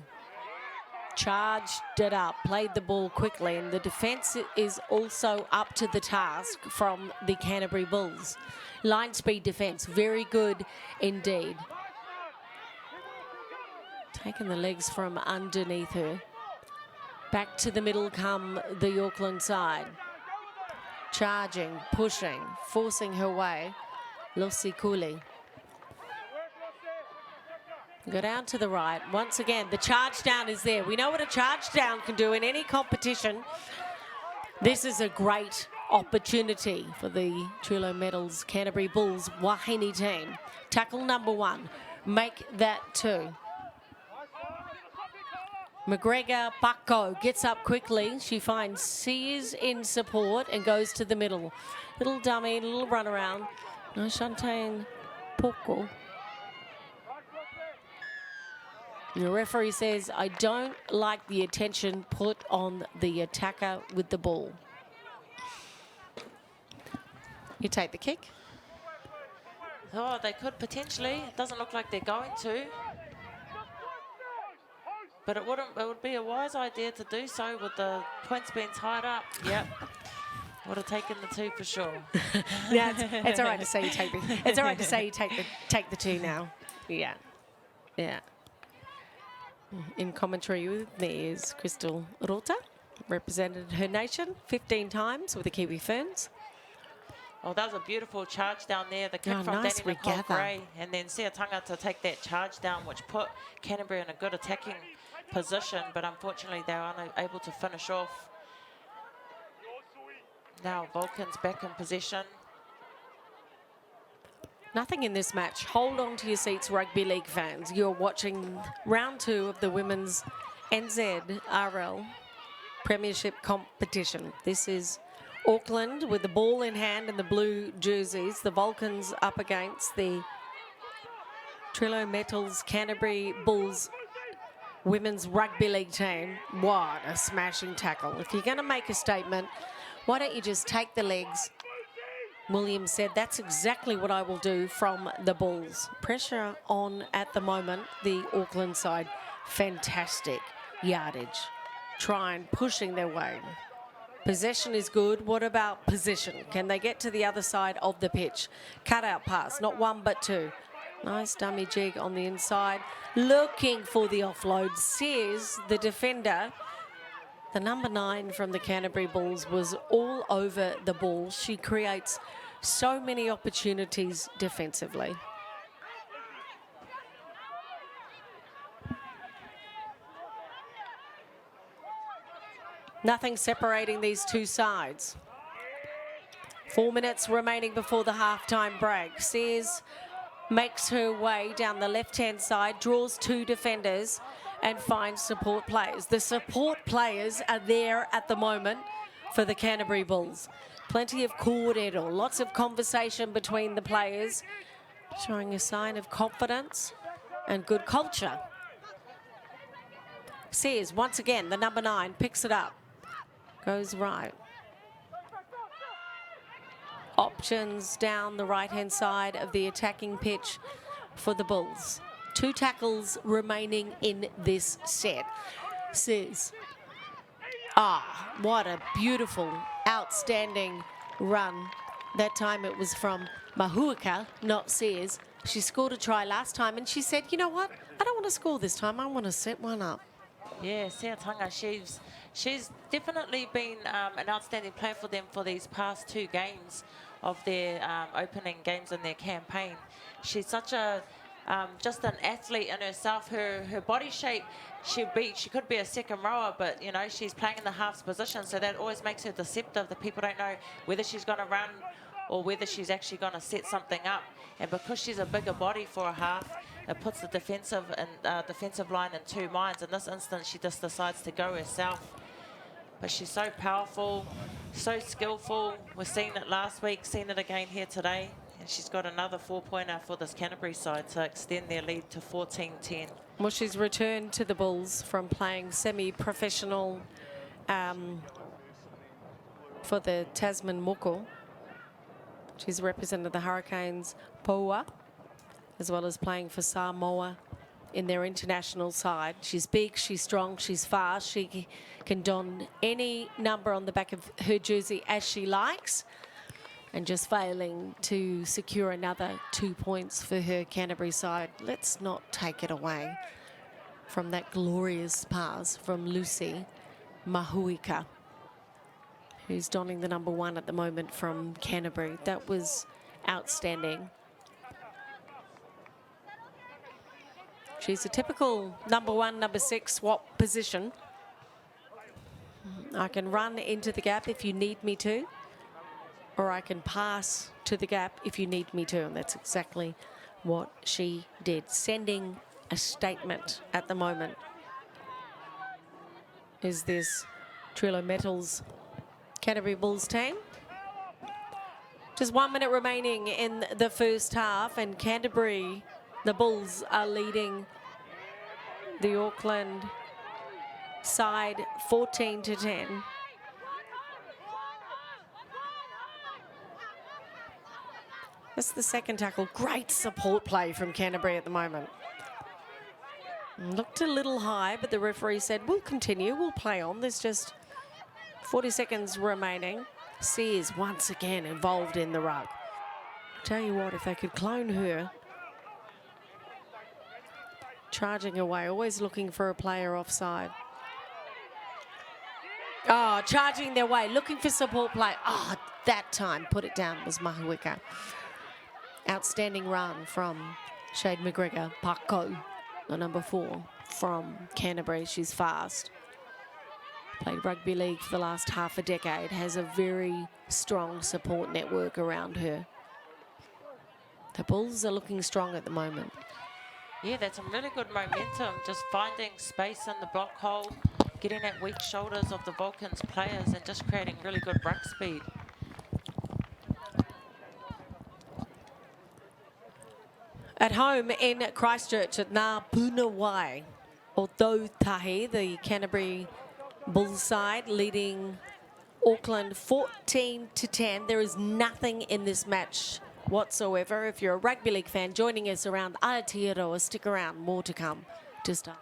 charged it up, played the ball quickly, and the defence is also up to the task from the Canterbury Bulls. Line speed defence, very good indeed. Taking the legs from underneath her. Back to the middle come the Auckland side. Charging, pushing, forcing her way. Lucy Cooley. Go down to the right. Once again, the charge down is there. We know what a charge down can do in any competition. This is a great opportunity for the Trilo Medals Canterbury Bulls wāhine team. Tackle number 1. Make that 2. McGregor Bucko gets up quickly. She finds Sears in support and goes to the middle. Little dummy, little run around. No, Shantae Poko. The referee says, I don't like the attention put on the attacker with the ball. You take the kick. Oh, they could potentially. It doesn't look like they're going to. But it would be a wise idea to do so with the points being tied up. Yep. Would have taken the 2 for sure. Yeah, it's all right to say you take the. It's all right to say you take the 2 now. Yeah, yeah. In commentary with me is Crystal Rota, represented her nation 15 times with the Kiwi Ferns. Oh, that was a beautiful charge down there. The kick from nice Danny Nicole regather. Gray, and then Seatanga to take that charge down, which put Canterbury in a good attacking position, but unfortunately they were unable to finish off. Now Vulcan's back in possession. Nothing in this match. Hold on to your seats, Rugby League fans. You're watching round 2 of the Women's NZRL Premiership competition. This is Auckland with the ball in hand in the blue jerseys. The Vulcans up against the Trillo Metals Canterbury Bulls Women's Rugby League team. What a smashing tackle. If you're going to make a statement, why don't you just take the legs? Williams said, that's exactly what I will do from the Bulls. Pressure on at the moment, the Auckland side. Fantastic yardage. Trying, pushing their way. Possession is good. What about position? Can they get to the other side of the pitch? Cut out pass, not 1 but 2. Nice dummy jig on the inside. Looking for the offload. Sears, the defender, the number 9 from the Canterbury Bulls, was all over the ball. She creates so many opportunities defensively. Nothing separating these two sides. 4 minutes remaining before the halftime break. Sears makes her way down the left-hand side, draws 2 defenders and finds support players. The support players are there at the moment for the Canterbury Bulls. Plenty of kōrero, lots of conversation between the players, showing a sign of confidence and good culture. Sears, once again, the number 9, picks it up. Goes right. Options down the right-hand side of the attacking pitch for the Bulls. 2 tackles remaining in this set. Sears. What a beautiful, outstanding run. That time it was from Mahuika, not Sears. She scored a try last time and she said, you know what? I don't want to score this time. I want to set one up. Yeah, Seatanga, she's definitely been an outstanding player for them for these past 2 games of their opening games in their campaign. She's such a just an athlete in herself. Her body shape, she could be a second rower, but you know she's playing in the halves position, so that always makes her deceptive. The people don't know whether she's going to run or whether she's actually going to set something up. And because she's a bigger body for a half, it puts the defensive line in 2 minds. In this instance, she just decides to go herself. But she's so powerful, so skillful. We've seen it last week, seen it again here today. And she's got another 4-pointer for this Canterbury side to extend their lead to 14-10. Well, she's returned to the Bulls from playing semi-professional for the Tasman Moko. She's represented the Hurricanes Poua, as well as playing for Samoa in their international side. She's big, she's strong, she's fast. She can don any number on the back of her jersey as she likes. And just failing to secure another 2 points for her Canterbury side. Let's not take it away from that glorious pass from Lucy Mahuika, who's donning the number 1 at the moment from Canterbury. That was outstanding. She's a typical number 1, number 6 swap position. I can run into the gap if you need me to, or I can pass to the gap if you need me to, and that's exactly what she did, sending a statement at the moment. Is this Trillo Metals Canterbury Bulls team? Just 1 minute remaining in the first half, and Canterbury, the Bulls, are leading the Auckland side 14-10. That's the second tackle. Great support play from Canterbury at the moment. Looked a little high, but the referee said, we'll continue, we'll play on. There's just 40 seconds remaining. Sears once again involved in the rug. Tell you what, if they could clone her. Charging away, always looking for a player offside. Oh, charging their way, looking for support play. Oh, that time, put it down, was Mahuika. Outstanding run from Shade McGregor, Pako. The number 4 from Canterbury. She's fast. Played rugby league for the last half a decade. Has a very strong support network around her. The Bulls are looking strong at the moment. Yeah, that's some really good momentum. Just finding space in the block hole, getting at weak shoulders of the Vulcans players and just creating really good ruck speed. At home in Christchurch at Ngā Punawai, Aotearoa, the Canterbury Bulls side leading Auckland 14-10. There is nothing in this match whatsoever. If you're a rugby league fan joining us around Aotearoa, stick around, more to come to start.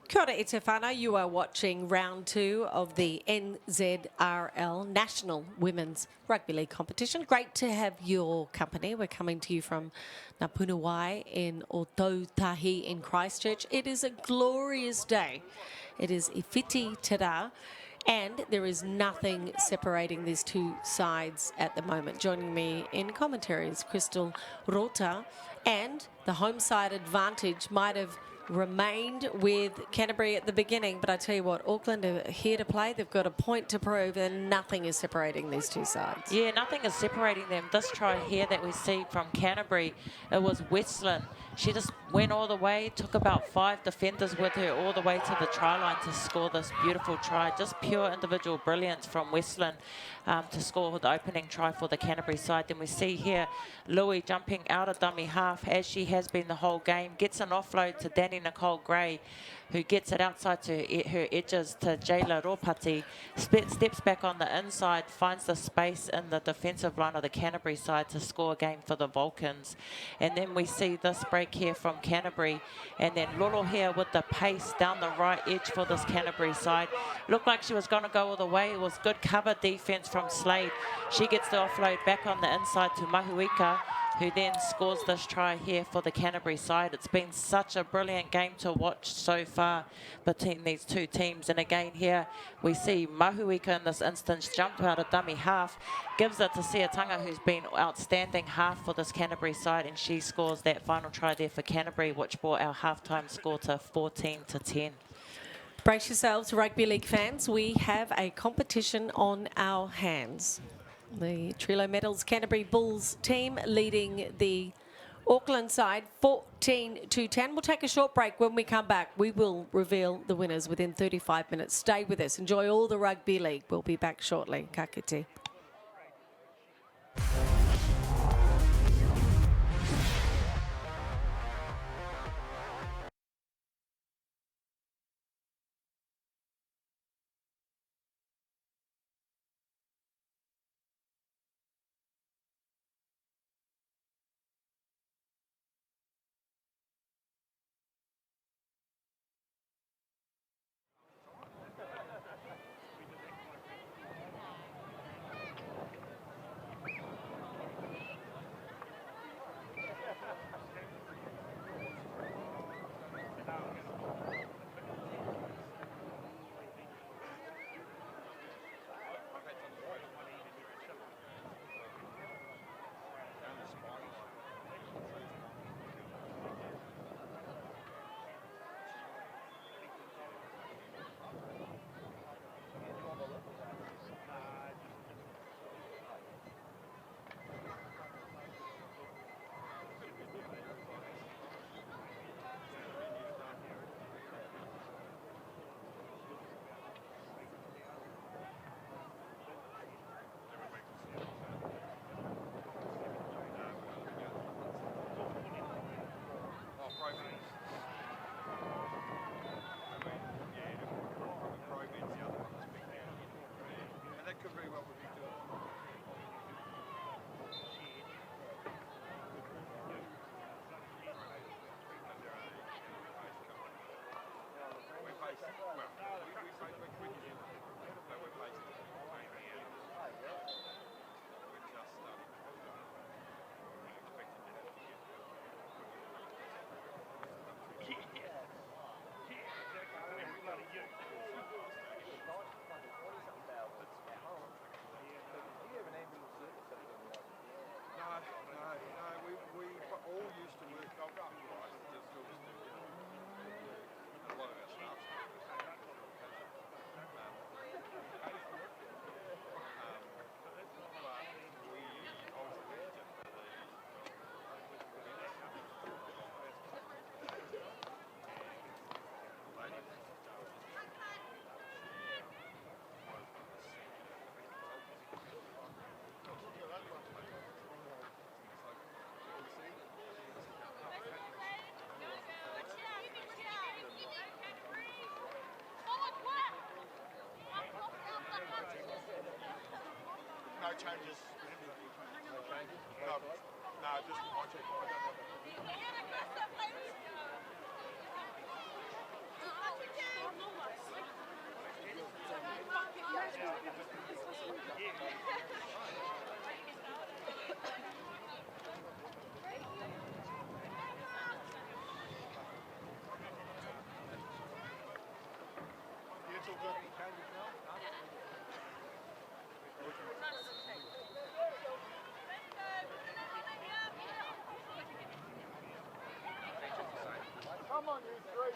Kia ora, e te whānau. You are watching round 2 of the NZRL National Women's Rugby League competition. Great to have your company. We're coming to you from Ngā Punawai in Aotearoa in Christchurch. It is a glorious day. It is I whiti te rā, and there is nothing separating these two sides at the moment. Joining me in commentary is Crystal Rota, and the home side advantage might have remained with Canterbury at the beginning, but I tell you what, Auckland are here to play. They've got a point to prove, and nothing is separating these two sides. Yeah, nothing is separating them. This try here that we see from Canterbury, it was Westland. She just went all the way, took about 5 defenders with her all the way to the try line to score this beautiful try. Just pure individual brilliance from Westland to score the opening try for the Canterbury side. Then we see here Louis jumping out of dummy half, as she has been the whole game, gets an offload to Danny Nicole Gray, who gets it outside to her edges to Jayla Ropati, steps back on the inside, finds the space in the defensive line of the Canterbury side to score again for the Vulcans. And then we see this break here from Canterbury, and then Lolo here with the pace down the right edge for this Canterbury side. Looked like she was going to go all the way. It was good cover defense from Slade. She gets the offload back on the inside to Mahuika, who then scores this try here for the Canterbury side. It's been such a brilliant game to watch so far between these two teams. And again here, we see Mahuika in this instance jump out of dummy half, gives it to Siatanga, who's been outstanding half for this Canterbury side, and she scores that final try there for Canterbury, which brought our halftime score to 14-10. Brace yourselves, rugby league fans. We have a competition on our hands. The Trilo Metals Canterbury Bulls team leading the Auckland side 14-10. We'll take a short break. When we come back, we will reveal the winners within 35 minutes. Stay with us. Enjoy all the rugby league. We'll be back shortly. Ka kite. No changes. No changes? No, just my check. It's all good. Come on, you three.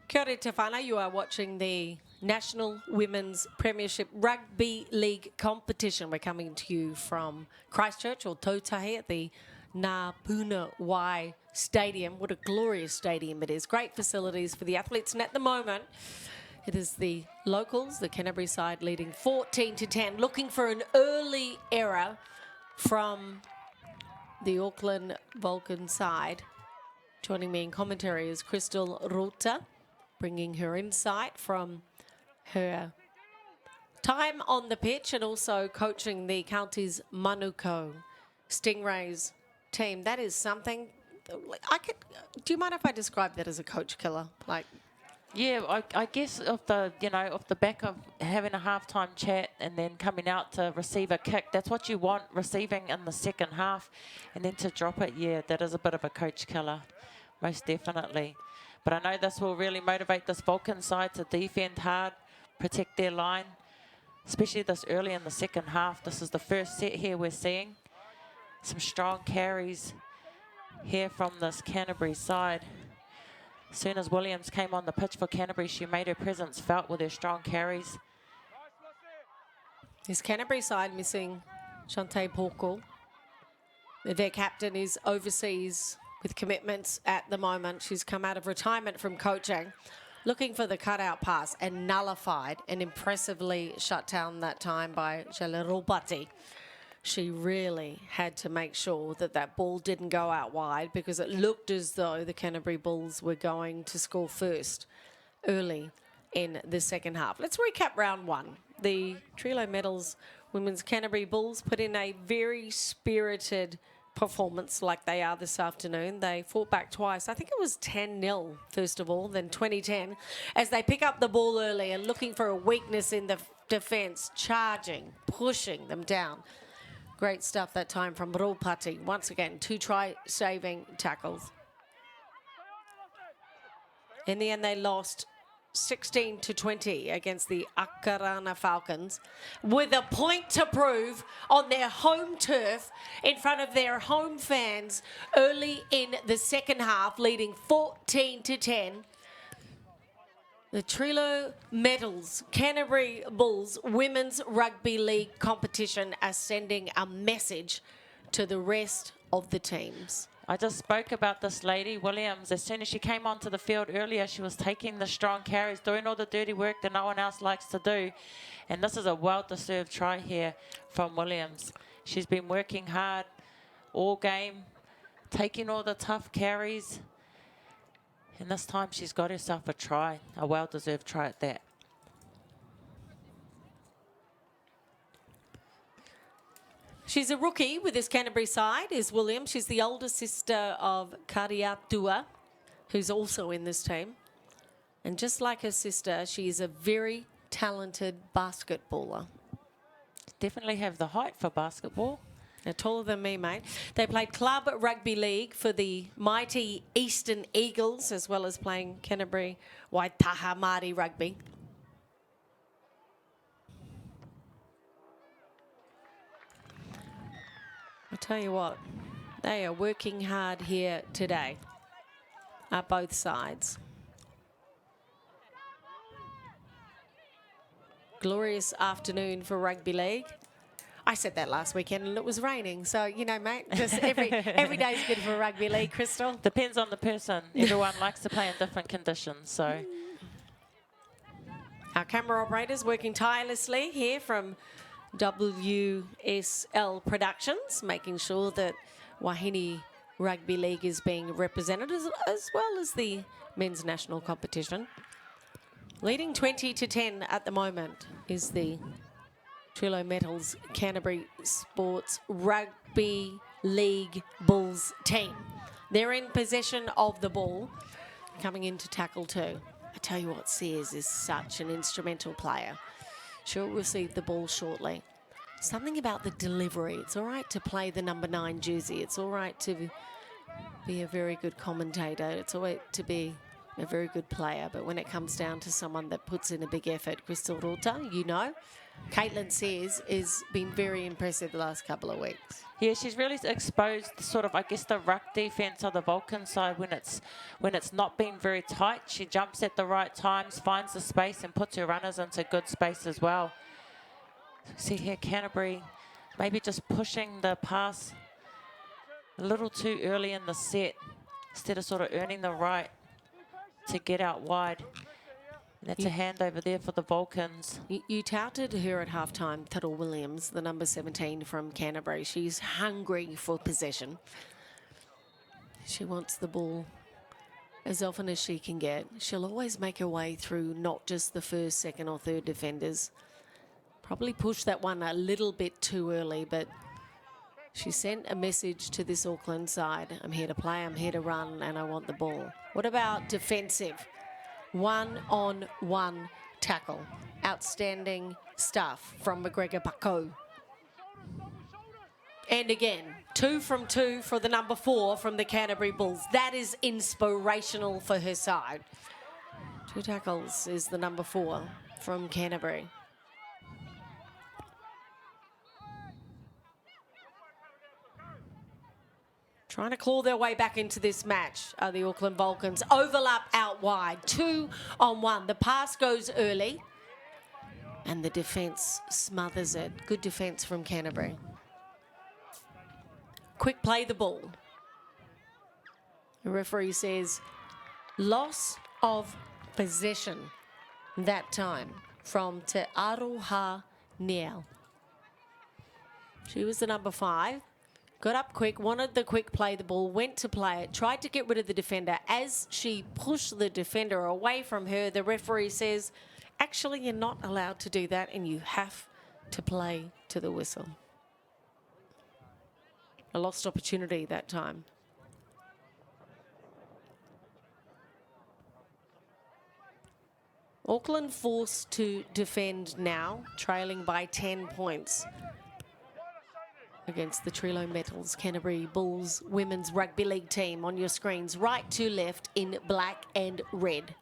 Kia ora te whānau, you are watching the National Women's Premiership Rugby League competition. We're coming to you from Christchurch or Tautahi at the Ngā Puna Wai Stadium. What a glorious stadium it is. Great facilities for the athletes. And at the moment, it is the locals, the Canterbury side, leading 14-10, looking for an early error from the Auckland Vulcan side. Joining me in commentary is Crystal Rota, bringing her insight from her time on the pitch and also coaching the county's Manukau Stingrays team. That is something. Do you mind if I describe that as a coach killer? Like, Yeah, I guess off the back of having a halftime chat and then coming out to receive a kick, that's what you want, receiving in the second half, and then to drop it, yeah, that is a bit of a coach killer, most definitely. But I know this will really motivate this Vulcan side to defend hard, protect their line, especially this early in the second half. This is the first set here we're seeing. Some strong carries here from this Canterbury side. As soon as Williams came on the pitch for Canterbury, she made her presence felt with her strong carries. this Canterbury side missing Shantae Porkle. Their captain is overseas with commitments at the moment. She's come out of retirement from coaching, looking for the cutout pass and nullified and impressively shut down that time by Jalerupati. She really had to make sure that that ball didn't go out wide because it looked as though the Canterbury Bulls were going to score first early in the second half. Let's recap round one. The Trilo Metals Women's Canterbury Bulls put in a very spirited performance like they are this afternoon. They fought back twice. I think it was 10-0 first of all, then 20-10 as they pick up the ball early and looking for a weakness in the defence, charging, pushing them down. Great stuff that time from Rupati. Once again, 2 try-saving tackles. In the end, they lost 16-20 against the Akarana Falcons with a point to prove on their home turf in front of their home fans early in the second half, leading 14-10. The Trilo Metals Canterbury Bulls Women's Rugby League competition are sending a message to the rest of the teams. I just spoke about this lady, Williams. As soon as she came onto the field earlier, she was taking the strong carries, doing all the dirty work that no one else likes to do. And this is a well-deserved try here from Williams. She's been working hard all game, taking all the tough carries. And this time she's got herself a try, a well-deserved try at that. She's a rookie with this Canterbury side, is Williams. She's the older sister of Kariatua, who's also in this team. And just like her sister, she is a very talented basketballer. Definitely have the height for basketball. They're taller than me, mate. They played club rugby league for the mighty Eastern Eagles, as well as playing Canterbury Waitaha Māori rugby. I tell you what, they are working hard here today at both sides. Glorious afternoon for rugby league. I said that last weekend and it was raining. So, you know, mate, just every day's good for rugby league, Crystal. Depends on the person. Everyone likes to play in different conditions, so. Our camera operators working tirelessly here from WSL Productions, making sure that wāhine Rugby League is being represented as well as the men's national competition. Leading 20-10 at the moment is the Trillo Metals Canterbury Sports Rugby League Bulls team. They're in possession of the ball, coming in to tackle too. I tell you what, Sears is such an instrumental player. She'll receive the ball shortly. Something about the delivery. It's all right to play the number 9 jersey. It's all right to be a very good commentator. It's all right to be a very good player. But when it comes down to someone that puts in a big effort, Crystal Rota, you know, Caitlin Sears has been very impressive the last couple of weeks. Yeah, she's really exposed sort of, I guess, the ruck defence of the Vulcan side when it's not been very tight. She jumps at the right times, finds the space and puts her runners into good space as well. See here, Canterbury maybe just pushing the pass a little too early in the set instead of sort of earning the right to get out wide. And that's a handover there for the Vulcans. You touted her at halftime, Tuttle Williams, the number 17 from Canterbury. She's hungry for possession. She wants the ball as often as she can get. She'll always make her way through not just the first, second or third defenders. Probably pushed that one a little bit too early, but she sent a message to this Auckland side. I'm here to play, I'm here to run, and I want the ball. What about defensive? 1-on-1 tackle. Outstanding stuff from McGregor Paco. And again, 2 from 2 for the number 4 from the Canterbury Bulls. That is inspirational for her side. 2 tackles is the number 4 from Canterbury. Trying to claw their way back into this match are the Auckland Vulcans. Overlap out wide, 2-on-1. The pass goes early and the defence smothers it. Good defence from Canterbury. Quick play the ball. The referee says loss of possession that time from Te Aroha Niel. She was the number 5. Got up quick, wanted the quick play the ball, went to play it, tried to get rid of the defender. As she pushed the defender away from her, the referee says, actually, you're not allowed to do that and you have to play to the whistle. A lost opportunity that time. Auckland forced to defend now, trailing by 10 points. Against the Trillo Metals Canterbury Bulls Women's Rugby League team on your screens, right to left in black and red.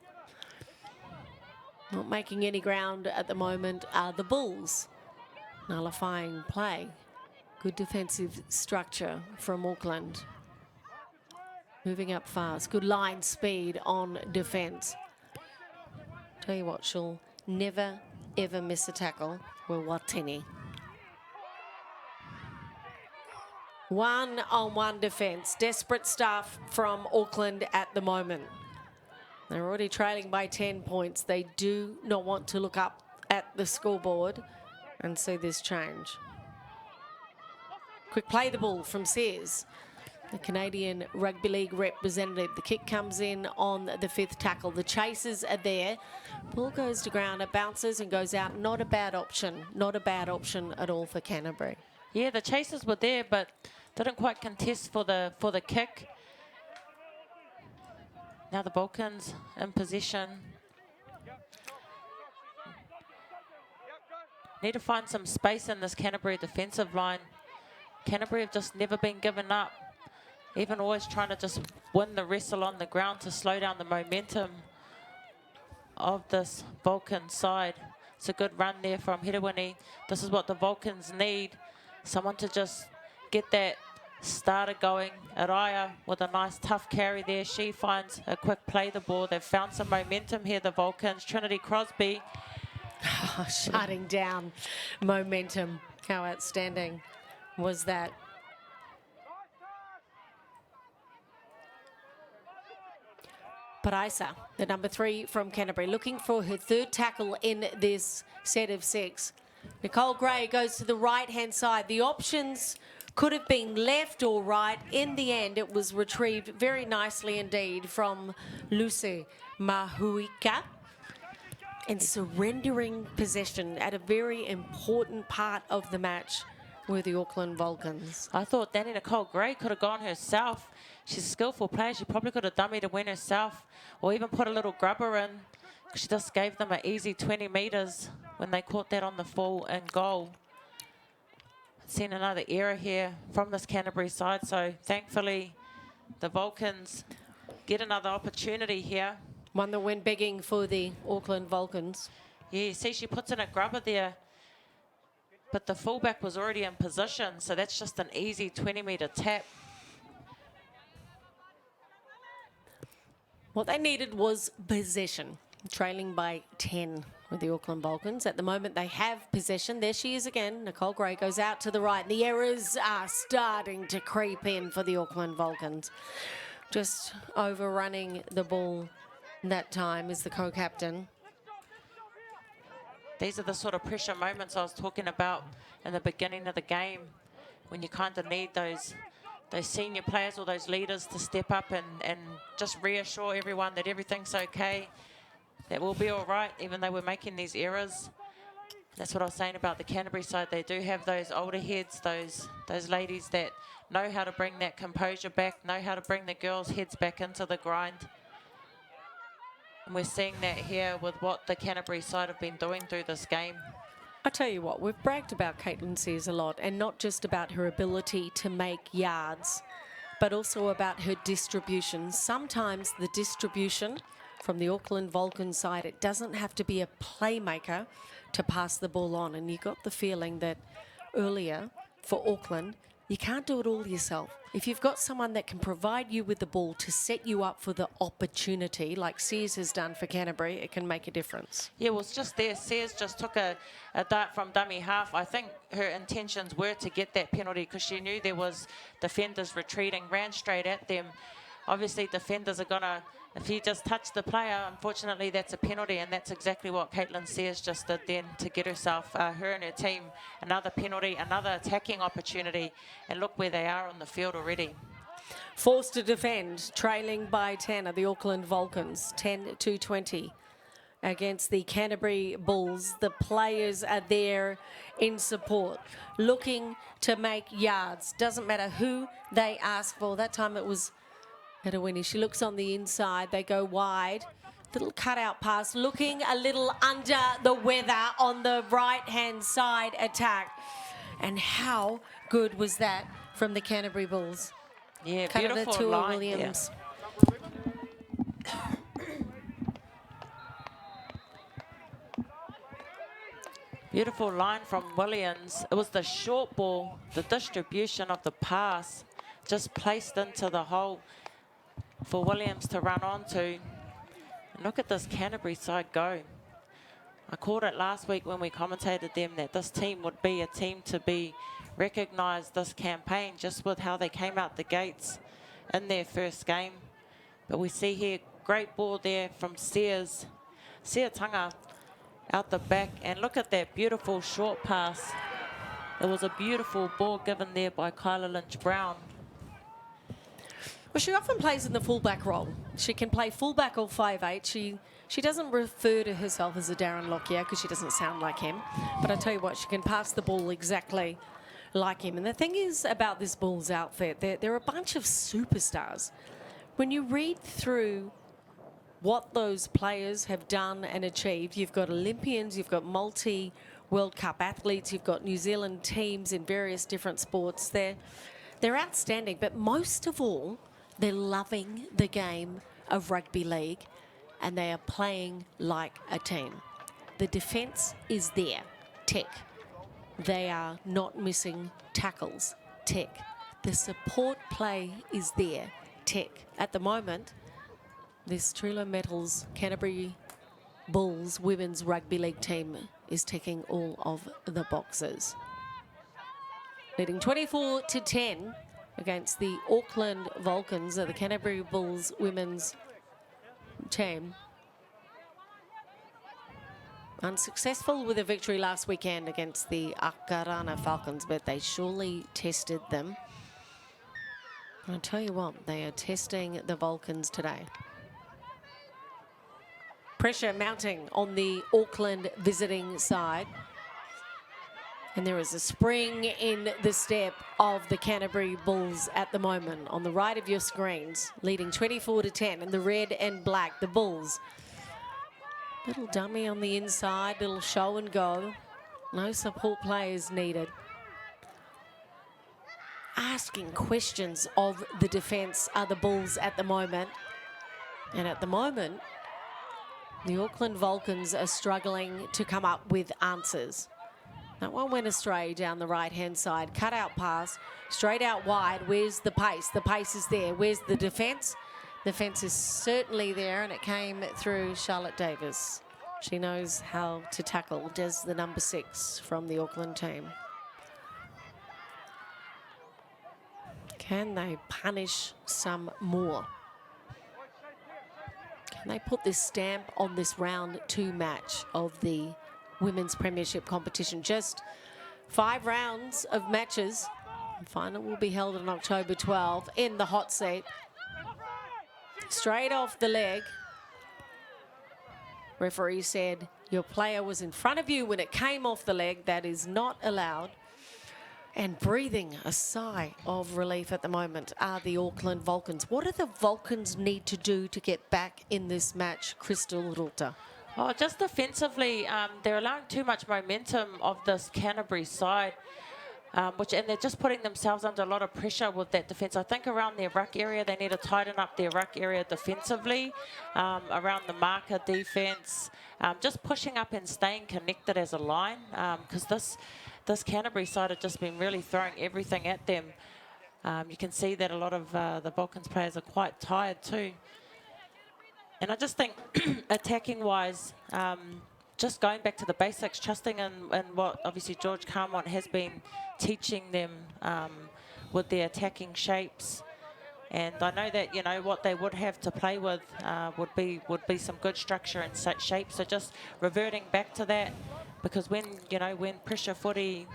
Not making any ground at the moment are the Bulls. Nullifying play. Good defensive structure from Auckland. Moving up fast. Good line speed on defence. Tell you what, she'll never ever miss a tackle. Well, wāhine. 1-on-1 defence. Desperate stuff from Auckland at the moment. They're already trailing by 10 points. They do not want to look up at the scoreboard and see this change. Quick play the ball from Sears, the Canadian Rugby League representative. The kick comes in on the 5th tackle. The chasers are there. Ball goes to ground. It bounces and goes out. Not a bad option. Not a bad option at all for Canterbury. Yeah, the chasers were there, but didn't quite contest for the kick. Now the Vulcans in possession. Need to find some space in this Canterbury defensive line. Canterbury have just never been given up. Even always trying to just win the wrestle on the ground to slow down the momentum of this Vulcan side. It's a good run there from Hedawini. This is what the Vulcans need. Someone to just get that starter going. Araya with a nice tough carry there. She finds a quick play the ball. They've found some momentum here, the Vulcans. Trinity Crosby. Shutting down momentum. How outstanding was that? Paraisa, the number 3 from Canterbury, looking for her 3rd tackle in this set of 6. Nicole Gray goes to the right-hand side. The options could have been left or right. In the end, it was retrieved very nicely indeed from Lucy Mahuika, and surrendering possession at a very important part of the match were the Auckland Vulcans. I thought Danny Nicole Gray could have gone herself. She's a skillful player. She probably could have dummied to win herself, or even put a little grubber in. She just gave them an easy 20 metres when they caught that on the full and goal. Seen another error here from this Canterbury side, so thankfully the Vulcans get another opportunity here. One that went begging for the Auckland Vulcans. Yeah, see, she puts in a grubber there, but the fullback was already in position, so that's just an easy 20-metre tap. What they needed was possession, trailing by 10 with the Auckland Vulcans. At the moment, they have possession. There she is again. Nicole Gray goes out to the right. The errors are starting to creep in for the Auckland Vulcans. Just overrunning the ball that time is the co-captain. These are the sort of pressure moments I was talking about in the beginning of the game, when you kind of need those senior players or those leaders to step up and just reassure everyone that everything's okay, that we'll be all right, even though we're making these errors. That's what I was saying about the Canterbury side. They do have those older heads, those ladies that know how to bring that composure back, know how to bring the girls' heads back into the grind. And we're seeing that here with what the Canterbury side have been doing through this game. I tell you what, we've bragged about Caitlin Sears a lot, and not just about her ability to make yards, but also about her distribution. Sometimes the distribution from the Auckland Vulcan side, it doesn't have to be a playmaker to pass the ball on. And you got the feeling that earlier for Auckland, you can't do it all yourself. If you've got someone that can provide you with the ball to set you up for the opportunity, like Sears has done for Canterbury, it can make a difference. Yeah, well, it's just there. Sears just took a dart from dummy half. I think her intentions were to get that penalty because she knew there was defenders retreating, ran straight at them. Obviously, defenders are going to, if you just touch the player, unfortunately, that's a penalty, and that's exactly what Caitlin Sears just did then to get herself, her and her team, another penalty, another attacking opportunity, and look where they are on the field already. Forced to defend, trailing by 10 are the Auckland Vulcans, 10-20 against the Canterbury Bulls. The players are there in support, looking to make yards. Doesn't matter who they ask for. That time it was Aotearoa. She looks on the inside. They go wide. Little cutout pass, looking a little under the weather on the right-hand side attack. And how good was that from the Canterbury Bulls? Yeah, Canada beautiful Tua line. Williams. Yeah. Beautiful line from Williams. It was the short ball, the distribution of the pass, just placed into the hole for Williams to run onto. And look at this Canterbury side go. I called it last week when we commentated them that this team would be a team to be recognised this campaign, just with how they came out the gates in their first game. But we see here, great ball there from Sears. Seatanga out the back, and look at that beautiful short pass. It was a beautiful ball given there by Kyla Lynch-Brown. Well, she often plays in the fullback role. She can play fullback or 5'8". She doesn't refer to herself as a Darren Lockyer because she doesn't sound like him. But I tell you what, she can pass the ball exactly like him. And the thing is about this Bulls outfit, they're a bunch of superstars. When you read through what those players have done and achieved, you've got Olympians, you've got multi-World Cup athletes, you've got New Zealand teams in various different sports. They're outstanding, but most of all, they're loving the game of rugby league, and they are playing like a team. The defence is there, tick. They are not missing tackles, tick. The support play is there, tick. At the moment, this Trilo Metals Canterbury Bulls women's rugby league team is ticking all of the boxes. Leading 24-10 against the Auckland Vulcans, the Canterbury Bulls women's team. Unsuccessful with a victory last weekend against the Aotearoa Falcons, but they surely tested them. I'll tell you what, they are testing the Vulcans today. Pressure mounting on the Auckland visiting side. And there is a spring in the step of the Canterbury Bulls at the moment. On the right of your screens, leading 24-10 in the red and black, the Bulls. Little dummy on the inside, little show and go. No support players needed. Asking questions of the defence are the Bulls at the moment. And at the moment, the Auckland Vulcans are struggling to come up with answers. That one went astray down the right-hand side. Cut out pass, straight out wide. Where's the pace? The pace is there. Where's the defence? The fence is certainly there, and it came through Charlotte Davis. She knows how to tackle, does the number 6 from the Auckland team. Can they punish some more? Can they put this stamp on this round 2 match of the Women's Premiership competition? Just 5 rounds of matches. The final will be held on October 12 in the hot seat. Straight off the leg. Referee said your player was in front of you when it came off the leg. That is not allowed. And breathing a sigh of relief at the moment are the Auckland Vulcans. What do the Vulcans need to do to get back in this match, Crystal Ruta? Oh, just defensively, they're allowing too much momentum of this Canterbury side, and they're just putting themselves under a lot of pressure with that defence. I think around their ruck area, they need to tighten up their ruck area defensively, around the marker defence, just pushing up and staying connected as a line, because this Canterbury side have just been really throwing everything at them. You can see that a lot of the Vulcans players are quite tired too. And I just think, attacking-wise, just going back to the basics, trusting in what obviously George Carmont has been teaching them with their attacking shapes. And I know that, you know, what they would have to play with would be some good structure and shape. So just reverting back to that, because when pressure footy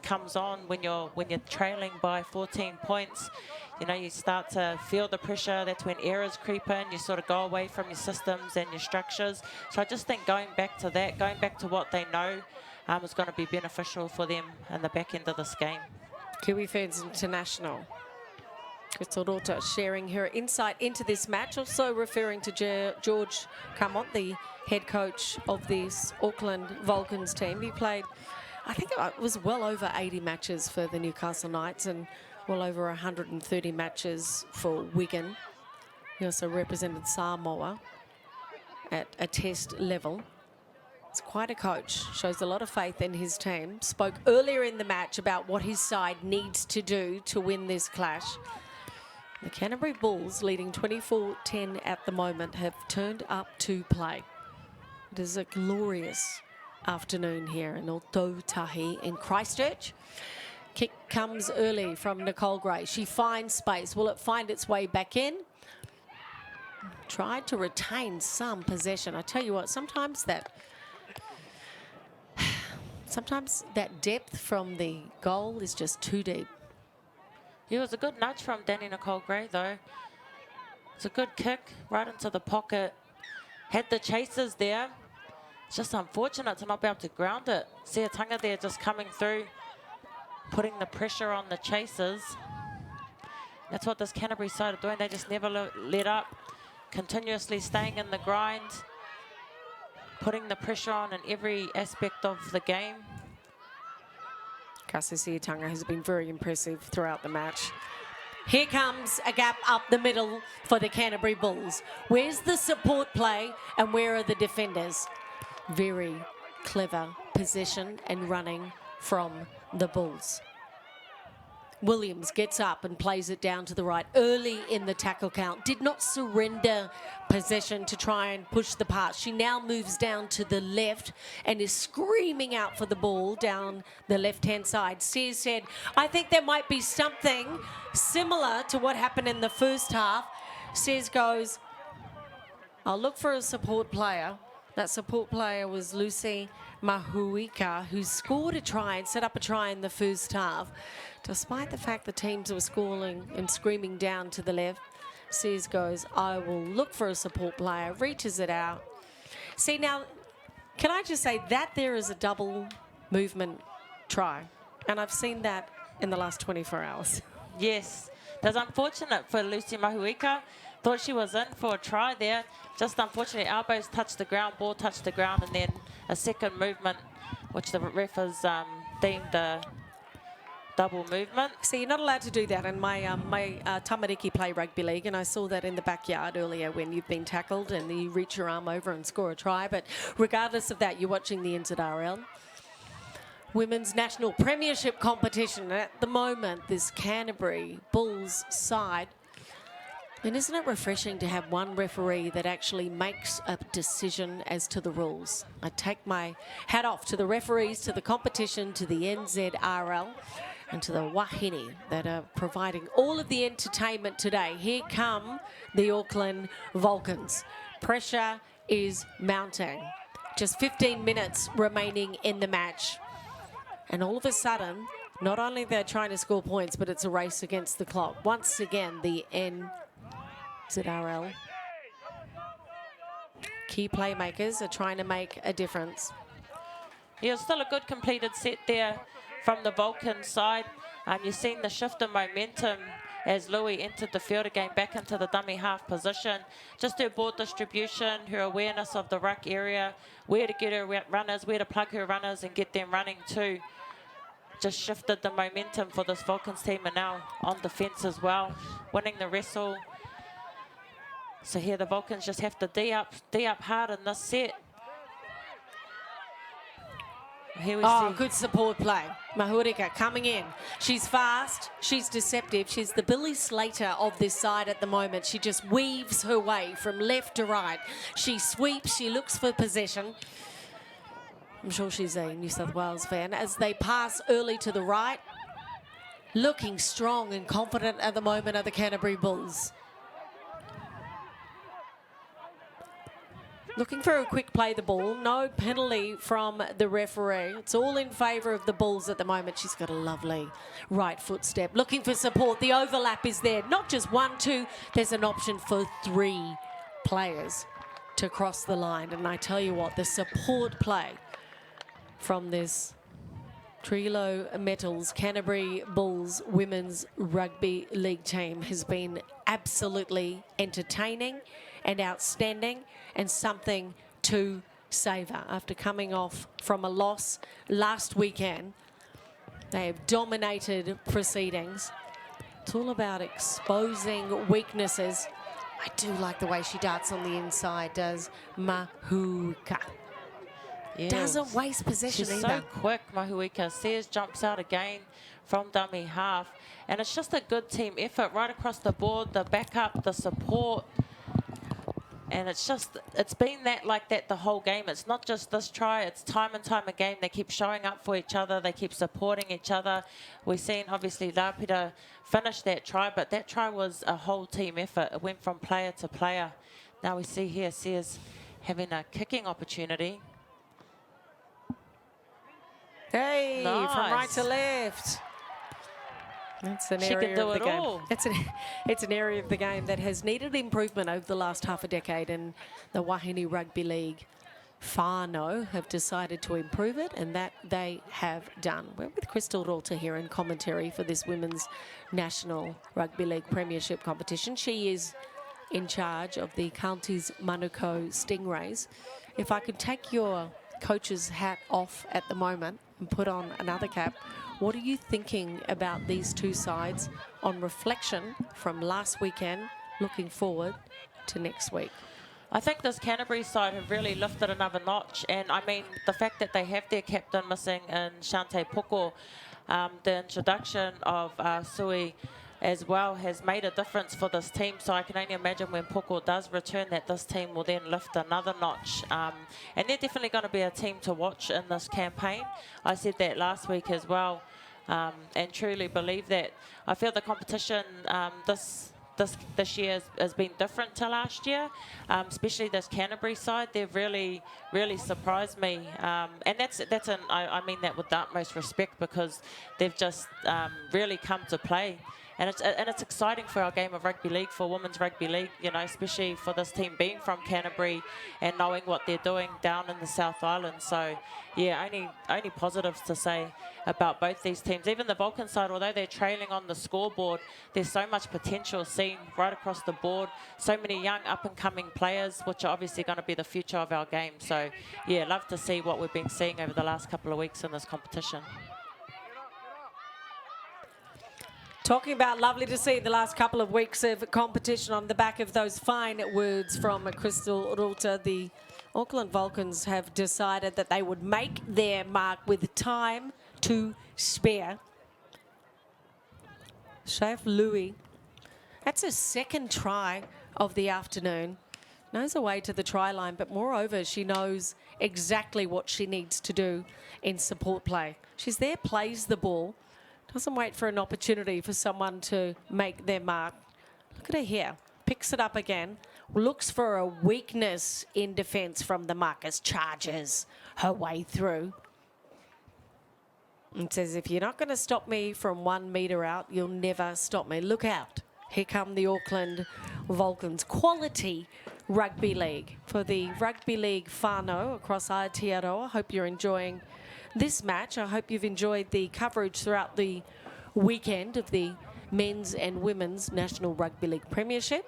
comes on, when you're trailing by 14 points, you know, you start to feel the pressure. That's when errors creep in. You sort of go away from your systems and your structures. So I just think going back to that, going back to what they know, is going to be beneficial for them in the back end of this game. Kiwi Ferns International. Crystal Ruta sharing her insight into this match, also referring to George Carmont, the head coach of this Auckland Vulcans team. He played, I think it was well over 80 matches for the Newcastle Knights and well over 130 matches for Wigan. He also represented Samoa at a test level. It's quite a coach, shows a lot of faith in his team. Spoke earlier in the match about what his side needs to do to win this clash. The Canterbury Bulls, leading 24-10 at the moment, have turned up to play. It is a glorious afternoon here in Aotearoa in Christchurch. Kick comes early from Nicole Gray. She finds space. Will it find its way back in? Tried to retain some possession. I tell you what, sometimes that depth from the goal is just too deep. It was a good nudge from Danny Nicole Gray, though. It's a good kick right into the pocket. Had the chasers there. It's just unfortunate to not be able to ground it. Seatanga there just coming through, putting the pressure on the chasers. That's what this Canterbury side are doing. They just never let up, continuously staying in the grind, putting the pressure on in every aspect of the game. Kasi Seatanga has been very impressive throughout the match. Here comes a gap up the middle for the Canterbury Bulls. Where's the support play and where are the defenders? Very clever possession and running from the Bulls. Williams gets up and plays it down to the right early in the tackle count. Did not surrender possession to try and push the pass. She now moves down to the left and is screaming out for the ball down the left-hand side. Sears said, I think there might be something similar to what happened in the first half. Sears goes, I'll look for a support player. That support player was Lucy Mahuika, who scored a try and set up a try in the first half. Despite the fact the teams were scoring and screaming down to the left, Sears goes, I will look for a support player, reaches it out. See, now, can I just say that there is a double movement try, and I've seen that in the last 24 hours. Yes, that's unfortunate for Lucy Mahuika. Thought she was in for a try there. Just unfortunately, elbows touched the ground, ball touched the ground, and then a second movement, which the ref has deemed a double movement. See, you're not allowed to do that. And my tamariki play rugby league, and I saw that in the backyard earlier when you've been tackled and you reach your arm over and score a try. But regardless of that, you're watching the NZRL. Women's National Premiership competition. At the moment, this Canterbury Bulls side. And isn't it refreshing to have one referee that actually makes a decision as to the rules? I take my hat off to the referees, to the competition, to the NZRL, and to the wāhine that are providing all of the entertainment today. Here come the Auckland Vulcans. Pressure is mounting. Just 15 minutes remaining in the match. And all of a sudden, not only they're trying to score points, but it's a race against the clock. Once again, the NZRL key playmakers are trying to make a difference. Yeah, still a good completed set there from the Vulcan side. You've seen the shift in momentum as Louis entered the field again back into the dummy half position. Just her ball distribution, her awareness of the ruck area, where to get her runners, where to plug her runners and get them running too. Just shifted the momentum for this Vulcans team, and now on defence as well, winning the wrestle. So here the Vulcans just have to D up hard in this set. Here we see. Good support play. Mahurika coming in. She's fast. She's deceptive. She's the Billy Slater of this side at the moment. She just weaves her way from left to right. She sweeps. She looks for possession. I'm sure she's a New South Wales fan. As they pass early to the right, looking strong and confident at the moment are the Canterbury Bulls. Looking for a quick play the ball. No penalty from the referee. It's all in favour of the Bulls at the moment. She's got a lovely right footstep. Looking for support. The overlap is there. Not just 1, 2. There's an option for 3 players to cross the line. And I tell you what, the support play from this Trilo Metals Canterbury Bulls Women's Rugby League team has been absolutely entertaining and outstanding, and something to savour. After coming off from a loss last weekend, they have dominated proceedings. It's all about exposing weaknesses. I do like the way she darts on the inside, does Mahuika. Yeah. Doesn't waste possession She's either. so quick, Mahuika. Sears jumps out again from dummy half. And it's just a good team effort right across the board, the backup, the support. And it's been like that the whole game. It's not just this try, it's time and time again. They keep showing up for each other, they keep supporting each other. We've seen, obviously, Lapita finish that try, but that try was a whole team effort. It went from player to player. Now we see here Sears having a kicking opportunity. Hey, Nice. from right to left. That's an She area can do of the it game. all. It's an area of the game that has needed improvement over the last half a decade, and the Wāhine Rugby League whānau have decided to improve it, and that they have done. We're with Crystal Rota here in commentary for this Women's National Rugby League Premiership competition. She is in charge of the Counties Manukau Stingrays. If I could take your coach's hat off at the moment and put on another cap, what are you thinking about these two sides on reflection from last weekend, looking forward to next week? I think this Canterbury side have really lifted another notch, and I mean the fact that they have their captain missing in Shante Poko, the introduction of Sui as well has made a difference for this team. So I can only imagine when Poko does return that this team will then lift another notch. And they're definitely going to be a team to watch in this campaign. I said that last week as well, and truly believe that. I feel the competition this this year has been different to last year, especially this Canterbury side. They've really surprised me, and I mean that with the utmost respect, because they've just really come to play. And it's exciting for our game of rugby league, for women's rugby league, you know, especially for this team being from Canterbury and knowing what they're doing down in the South Island. So, yeah, only positives to say about both these teams. Even the Vulcan side, although they're trailing on the scoreboard, there's so much potential seen right across the board. So many young up-and-coming players, which are obviously going to be the future of our game. So, yeah, love to see what we've been seeing over the last couple of weeks in this competition. Talking about lovely to see the last couple of weeks of competition on the back of those fine words from Crystal Ruta. The Auckland Vulcans have decided that they would make their mark with time to spare. Chef Louis, that's her second try of the afternoon. Knows her way to the try line, but moreover, she knows exactly what she needs to do in support play. She's there, plays the ball. Doesn't wait for an opportunity for someone to make their mark. Look at her here. Picks it up again. Looks for a weakness in defence from the markers. Charges her way through. And says, if you're not going to stop me from 1 metre out, you'll never stop me. Look out. Here come the Auckland Vulcans. Quality rugby league. For the rugby league whānau across Aotearoa. Hope you're enjoying this match. I hope you've enjoyed the coverage throughout the weekend of the men's and women's National Rugby League Premiership.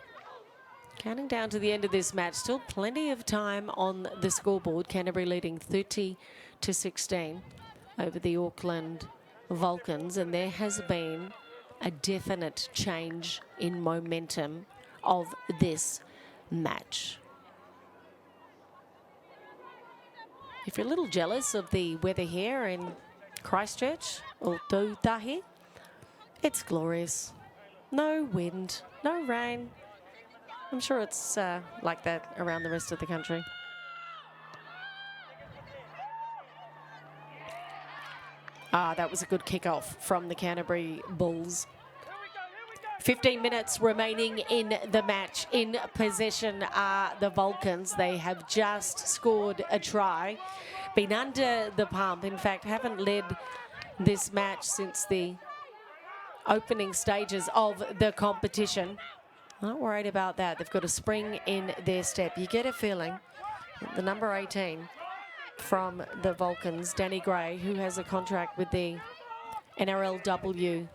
Counting down to the end of this match, still plenty of time on the scoreboard. Canterbury leading 30-16 over the Auckland Vulcans, and there has been a definite change in momentum of this match. If you're a little jealous of the weather here in Christchurch or Tahi, it's glorious. No wind, no rain. I'm sure it's like that around the rest of the country. That was a good kickoff from the Canterbury Bulls. 15 minutes remaining in the match. In possession are the Vulcans. They have just scored a try. Been under the pump. In fact, haven't led this match since the opening stages of the competition. Not worried about that. They've got a spring in their step. You get a feeling that the number 18 from the Vulcans, Danny Gray, who has a contract with the NRLW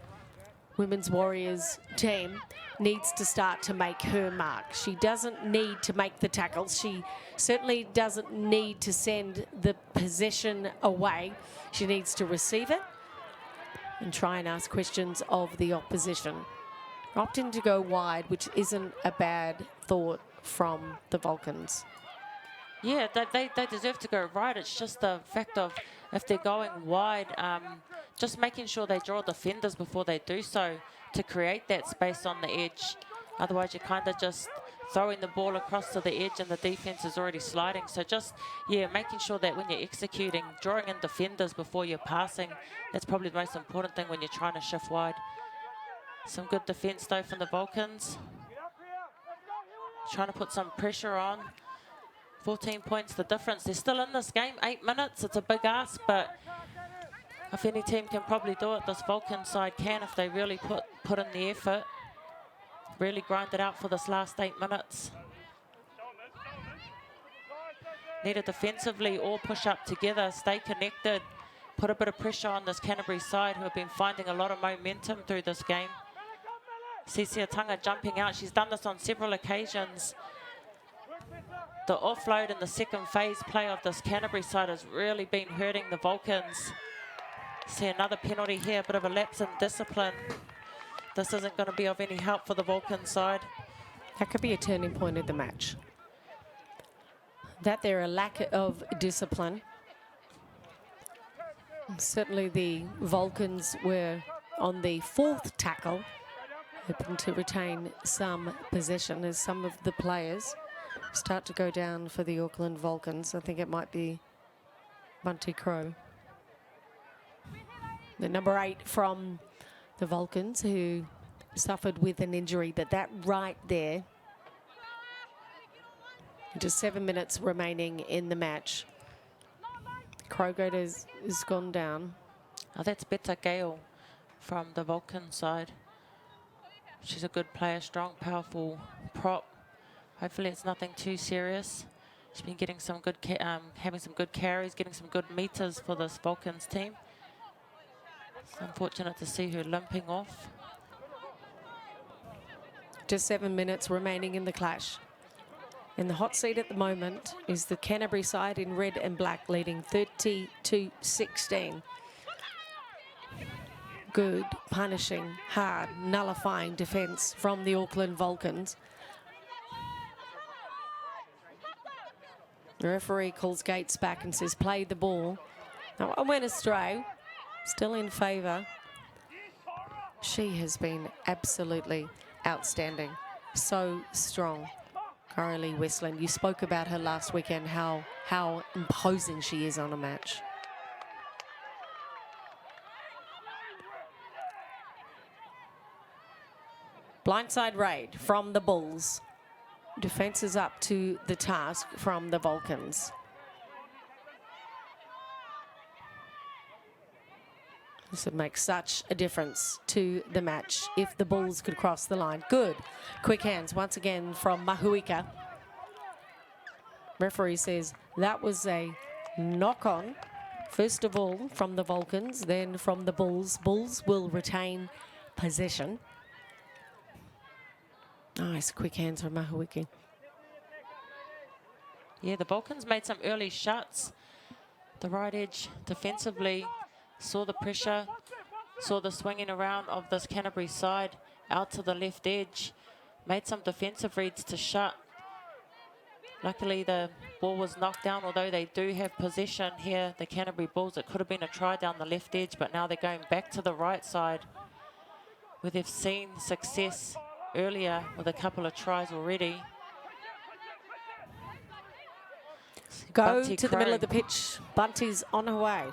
Women's Warriors team, needs to start to make her mark. She doesn't need to make the tackles. She certainly doesn't need to send the possession away. She needs to receive it and try and ask questions of the opposition. Opting to go wide, which isn't a bad thought from the Vulcans. Yeah, they deserve to go right. It's just the fact of if they're going wide, just making sure they draw defenders before they do so to create that space on the edge. Otherwise, you're kind of just throwing the ball across to the edge and the defence is already sliding. So just, yeah, making sure that when you're executing, drawing in defenders before you're passing, that's probably the most important thing when you're trying to shift wide. Some good defence, though, from the Vulcans. Trying to put some pressure on. 14 points the difference. They're still in this game, 8 minutes. It's a big ask, but if any team can probably do it, this Vulcan side can if they really put in the effort. Really grind it out for this last 8 minutes. Need to defensively all push up together, stay connected, put a bit of pressure on this Canterbury side who have been finding a lot of momentum through this game. Cecilia Tanga jumping out. She's done this on several occasions. The offload in the second phase play of this Canterbury side has really been hurting the Vulcans. See another penalty here, a bit of a lapse in discipline. This isn't going to be of any help for the Vulcan side. That could be a turning point in the match. That there a lack of discipline. Certainly the Vulcans were on the fourth tackle, hoping to retain some possession as some of the players start to go down for the Auckland Vulcans. I think it might be Bunty Crow. The number 8 from the Vulcans, who suffered with an injury, that right there. Just 7 minutes remaining in the match. Crowgoat is gone down. Oh, that's Beta Gale from the Vulcan side. She's a good player, strong, powerful prop. Hopefully it's nothing too serious. She's been getting some good, having some good carries, getting some good meters for this Vulcans team. It's unfortunate to see her limping off. Just 7 minutes remaining in the clash. In the hot seat at the moment is the Canterbury side in red and black, leading 30-16. Good, punishing, hard, nullifying defence from the Auckland Vulcans. The referee calls Gates back and says, play the ball. Now, I went astray, still in favour. She has been absolutely outstanding, so strong. Coralie Westland, you spoke about her last weekend, how imposing she is on a match. Blindside raid from the Bulls. Defence is up to the task from the Vulcans. This would make such a difference to the match if the Bulls could cross the line. Good. Quick hands once again from Mahuika. Referee says that was a knock-on. First of all from the Vulcans, then from the Bulls. Bulls will retain possession. Nice quick hands from Mahuiki. Yeah, the Vulcans made some early shots. The right edge defensively saw the pressure, saw the swinging around of this Canterbury side out to the left edge, made some defensive reads to shut. Luckily, the ball was knocked down, although they do have possession here, the Canterbury Bulls. It could have been a try down the left edge, but now they're going back to the right side where they've seen success earlier with a couple of tries already. Go Bunty to the middle of the pitch. Bunty's on her way.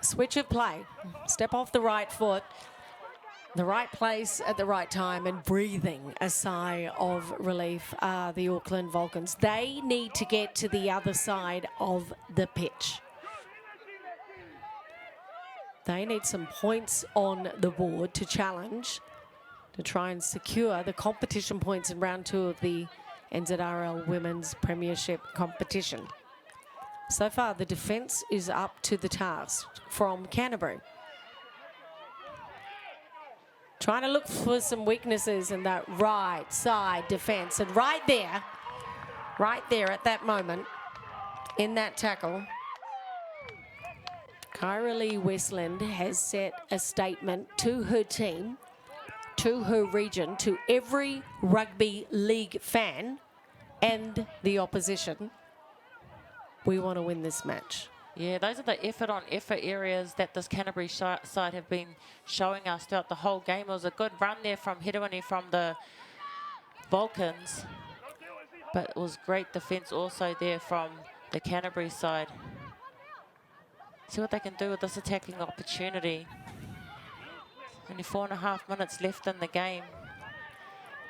Switch of play. Step off the right foot. The right place at the right time, and breathing a sigh of relief are the Auckland Vulcans. They need to get to the other side of the pitch. They need some points on the board to challenge, to try and secure the competition points in round 2 of the NZRL Women's Premiership competition. So far, the defence is up to the task from Canterbury. Trying to look for some weaknesses in that right side defence. And right there at that moment, in that tackle, Coralie Westland has set a statement to her team, to her region, to every rugby league fan and the opposition. We want to win this match. Yeah, those are the effort on effort areas that this Canterbury side have been showing us throughout the whole game. It was a good run there from Hiruani from the Vulcans, but it was great defence also there from the Canterbury side. See what they can do with this attacking opportunity. Only 4.5 minutes left in the game.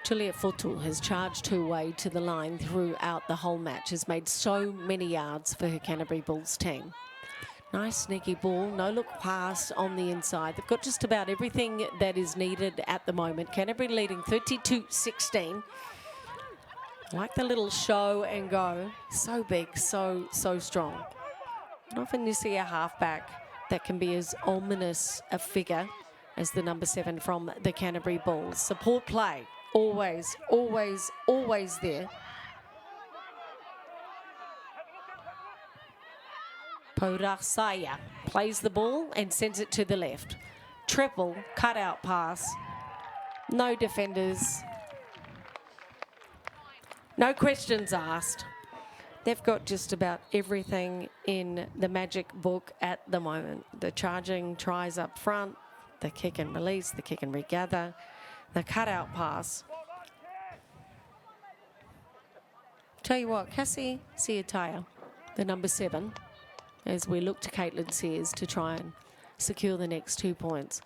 Juliet Futu has charged her way to the line throughout the whole match, has made so many yards for her Canterbury Bulls team. Nice sneaky ball, no look pass on the inside. They've got just about everything that is needed at the moment. Canterbury leading 32-16. I like the little show and go. So big, so strong. Not often you see a halfback that can be as ominous a figure as the number 7 from the Canterbury Bulls. Support play. Always, always, always there. Porasaya plays the ball and sends it to the left. Triple cutout pass. No defenders. No questions asked. They've got just about everything in the magic book at the moment. The charging tries up front, the kick and release, the kick and regather, the cutout pass. Tell you what, Cassie Siataya, the number 7, as we look to Caitlin Sears to try and secure the next 2 points.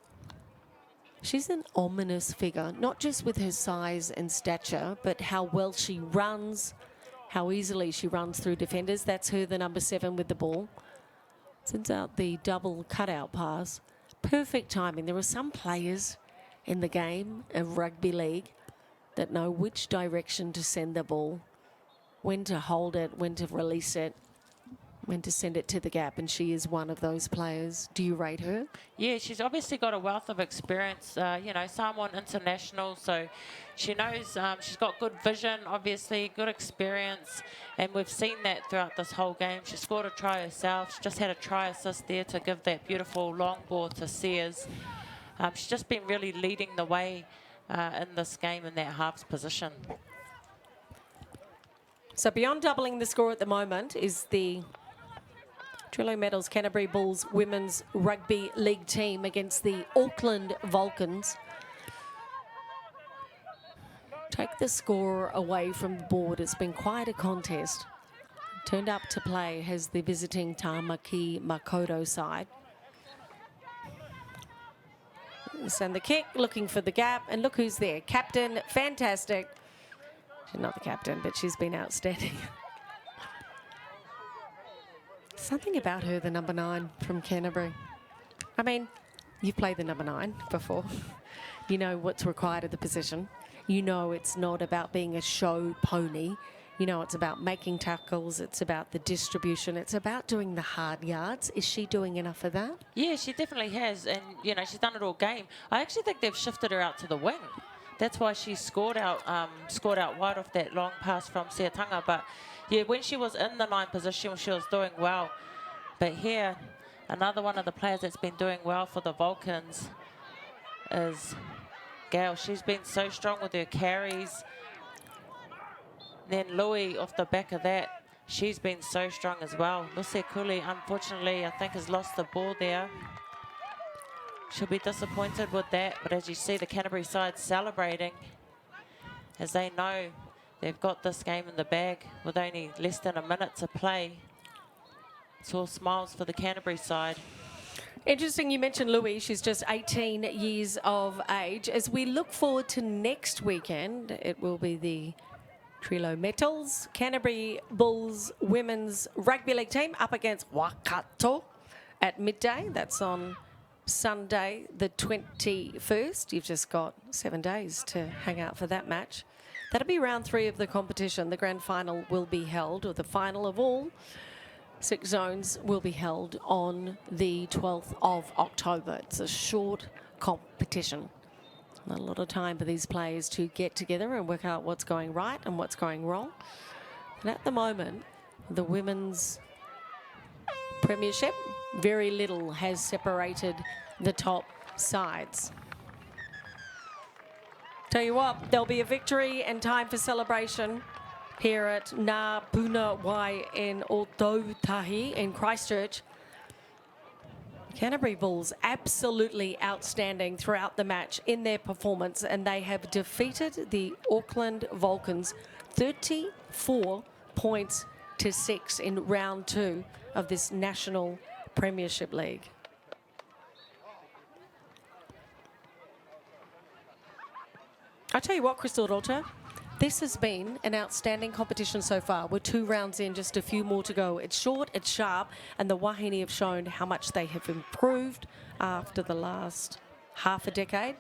She's an ominous figure, not just with her size and stature, but how well she runs, how easily she runs through defenders. That's her, the number 7 with the ball. Sends out the double cutout pass. Perfect timing. There are some players in the game of rugby league that know which direction to send the ball, when to hold it, when to release it, when to send it to the gap, and she is one of those players. Do you rate her? Yeah, she's obviously got a wealth of experience, you know, Samoan international, so she knows, she's got good vision, obviously, good experience, and we've seen that throughout this whole game. She scored a try herself. She just had a try assist there to give that beautiful long ball to Sears. She's just been really leading the way in this game in that halves position. So beyond doubling the score at the moment is the Trillo Metals Canterbury Bulls Women's Rugby League team against the Auckland Vulcans. Take the score away from the board. It's been quite a contest. Turned up to play has the visiting Tamaki Makoto side. Send the kick, looking for the gap, and look who's there. Captain, fantastic. She's not the captain, but she's been outstanding. Something about her, the number 9 from Canterbury. I mean, you've played the number 9 before. You know what's required of the position. You know it's not about being a show pony. You know it's about making tackles. It's about the distribution. It's about doing the hard yards. Is she doing enough of that? Yeah, she definitely has, and, you know, she's done it all game. I actually think they've shifted her out to the wing. That's why she scored out wide off that long pass from Seatanga. But yeah, when she was in the 9 position, she was doing well. But here, another one of the players that's been doing well for the Vulcans is Gail. She's been so strong with her carries. Then Louis off the back of that, she's been so strong as well. Lucy Cooley, unfortunately, I think has lost the ball there. She'll be disappointed with that, but as you see, the Canterbury side celebrating as they know they've got this game in the bag with only less than a minute to play. It's all smiles for the Canterbury side. Interesting you mentioned Louis. She's just 18 years of age. As we look forward to next weekend, it will be the Trillo Metals Canterbury Bulls Women's Rugby League team up against Waikato at midday. That's on Sunday the 21st. You've just got 7 days to hang out for that match. That'll be round 3 of the competition. The grand final will be held, or the final of all 6 zones will be held on the 12th of October. It's a short competition. Not a lot of time for these players to get together and work out what's going right and what's going wrong. And at the moment, the women's Premiership, very little has separated the top sides. Tell you what, there'll be a victory and time for celebration here at Ngā Puna Wai in Aotearoa in Christchurch. Canterbury Bulls absolutely outstanding throughout the match in their performance, and they have defeated the Auckland Vulcans 34 points to 6 in round 2 of this National Premiership League. I tell you what, Crystal Rota, this has been an outstanding competition so far. We're 2 rounds in, just a few more to go. It's short, it's sharp, and the wāhine have shown how much they have improved after the last half a decade.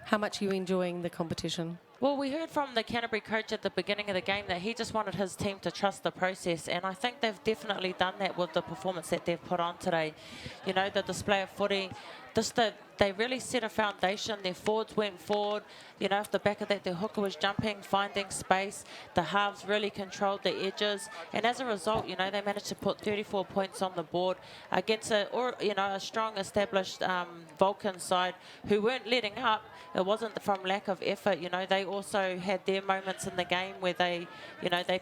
How much are you enjoying the competition? Well, we heard from the Canterbury coach at the beginning of the game that he just wanted his team to trust the process, and I think they've definitely done that with the performance that they've put on today. You know, the display of footy, they really set a foundation. Their forwards went forward. You know, off the back of that, their hooker was jumping, finding space. The halves really controlled the edges, and as a result, you know, they managed to put 34 points on the board against a strong, established Vulcan side who weren't letting up. It wasn't from lack of effort. You know, they also had their moments in the game where they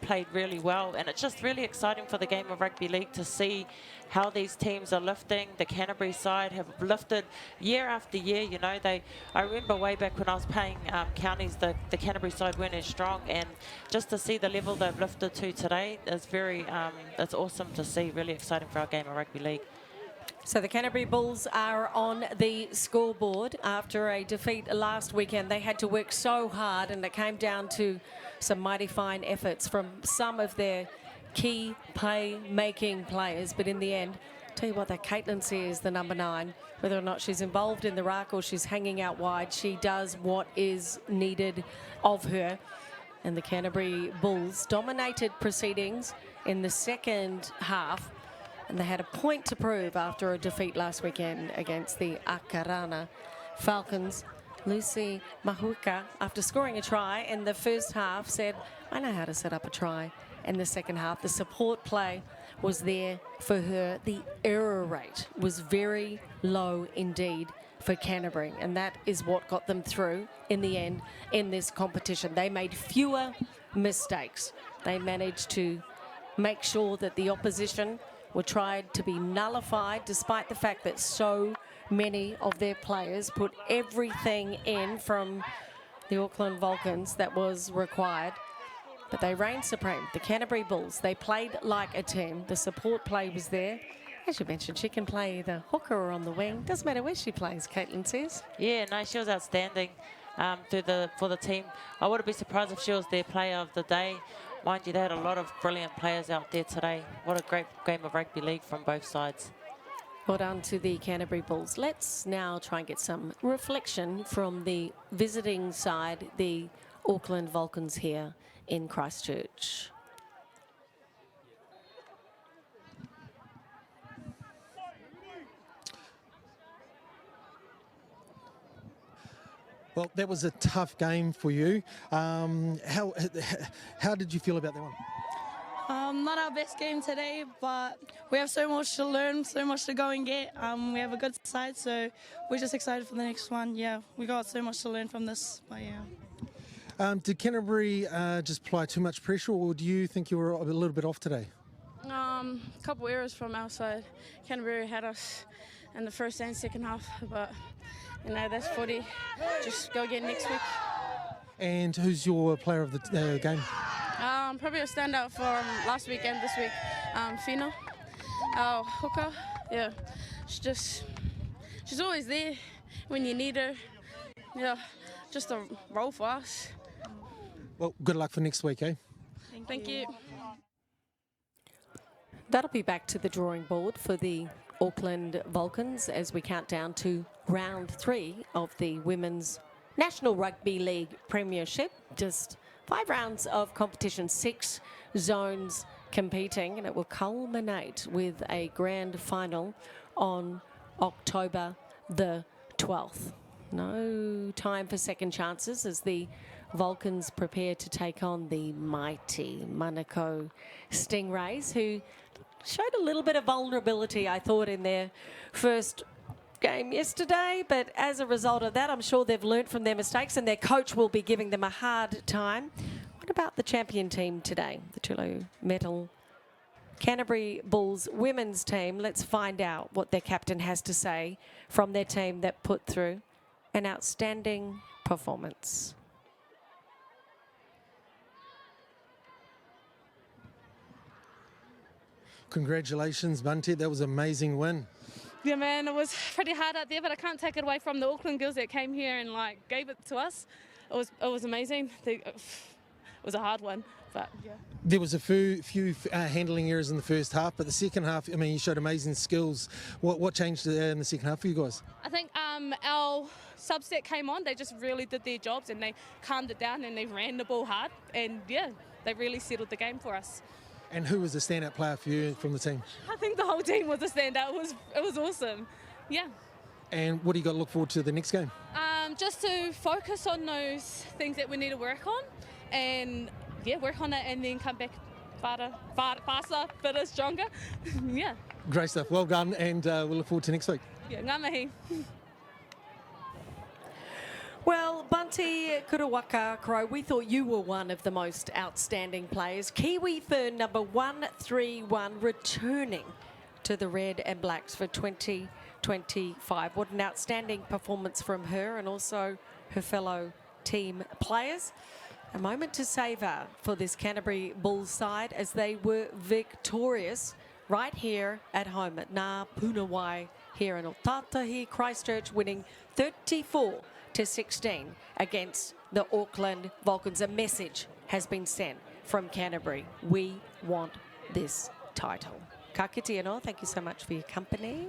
played really well, and it's just really exciting for the game of rugby league to see how these teams are lifting. The Canterbury side have lifted year after year, you know, I remember way back when I was playing counties, the Canterbury side weren't as strong, and just to see the level they've lifted to today is very, it's awesome to see, really exciting for our game of rugby league. So the Canterbury Bulls are on the scoreboard after a defeat last weekend. They had to work so hard, and it came down to some mighty fine efforts from some of their key play-making players. But in the end, tell you what, that Caitlin Sears, the number 9, whether or not she's involved in the ruck or she's hanging out wide, she does what is needed of her. And the Canterbury Bulls dominated proceedings in the second half, and they had a point to prove after a defeat last weekend against the Aotearoa Falcons. Lucy Mahuika, after scoring a try in the first half, said, I know how to set up a try. In the second half, the support play was there for her. The error rate was very low indeed for Canterbury, and that is what got them through in the end in this competition. They made fewer mistakes. They managed to make sure that the opposition were tried to be nullified, despite the fact that so many of their players put everything in from the Auckland Vulcans that was required. But they reigned supreme. The Canterbury Bulls, they played like a team. The support play was there. As you mentioned, she can play the hooker or on the wing. Doesn't matter where she plays, Caitlin says. Yeah, no, she was outstanding for the team. I wouldn't be surprised if she was their player of the day. Mind you, they had a lot of brilliant players out there today. What a great game of rugby league from both sides. Well done to the Canterbury Bulls. Let's now try and get some reflection from the visiting side, the Auckland Vulcans here in Christchurch. Well, that was a tough game for you. How did you feel about that one? Not our best game today, but we have so much to learn, so much to go and get. We have a good side, so we're just excited for the next one. Yeah, we got so much to learn from this, but yeah. Did Canterbury just apply too much pressure, or do you think you were a little bit off today? A couple errors from our side. Canterbury had us in the first and second half, but you know, that's footy. Just go again next week. And who's your player of the game? Probably a standout from last week and this week. Fina, our hooker. Yeah, she's always there when you need her. Yeah, just a role for us. Well, good luck for next week, eh? Thank you. That'll be back to the drawing board for the Auckland Vulcans as we count down to round 3 of the Women's National Rugby League Premiership. Just 5 rounds of competition, 6 zones competing, and it will culminate with a grand final on October the 12th. No time for second chances as the Vulcans prepare to take on the mighty Manukau Stingrays, who showed a little bit of vulnerability, I thought, in their first game yesterday, but as a result of that, I'm sure they've learnt from their mistakes and their coach will be giving them a hard time. What about the champion team today, the Trillo Metal Canterbury Bulls women's team? Let's find out what their captain has to say from their team that put through an outstanding performance. Congratulations, Bunty. That was an amazing win. Yeah, man, it was pretty hard out there, but I can't take it away from the Auckland girls that came here and gave it to us. It was amazing. It was a hard one, but yeah. There was a few handling errors in the first half, but the second half, I mean, you showed amazing skills. What changed in the second half for you guys? I think our subs that came on, they just really did their jobs and they calmed it down and they ran the ball hard, and yeah, they really settled the game for us. And who was the standout player for you from the team? I think the whole team was a standout. It was awesome. Yeah. And what do you got to look forward to the next game? Just to focus on those things that we need to work on, and yeah, work on it, and then come back faster, fitter, stronger. Yeah. Great stuff. Well done, and we'll look forward to next week. Yeah, ngā mihi. Well, Bunty Kurawaka Crow, we thought you were one of the most outstanding players. Kiwi Fern number 131 returning to the Red and Blacks for 20 25. What an outstanding performance from her and also her fellow team players. A moment to savour for this Canterbury Bulls side as they were victorious right here at home at Ngā Punawai here in Aotearoa, Christchurch, winning 34-16 against the Auckland Vulcans. A message has been sent from Canterbury. We want this title. Ka kite anō, thank you so much for your company.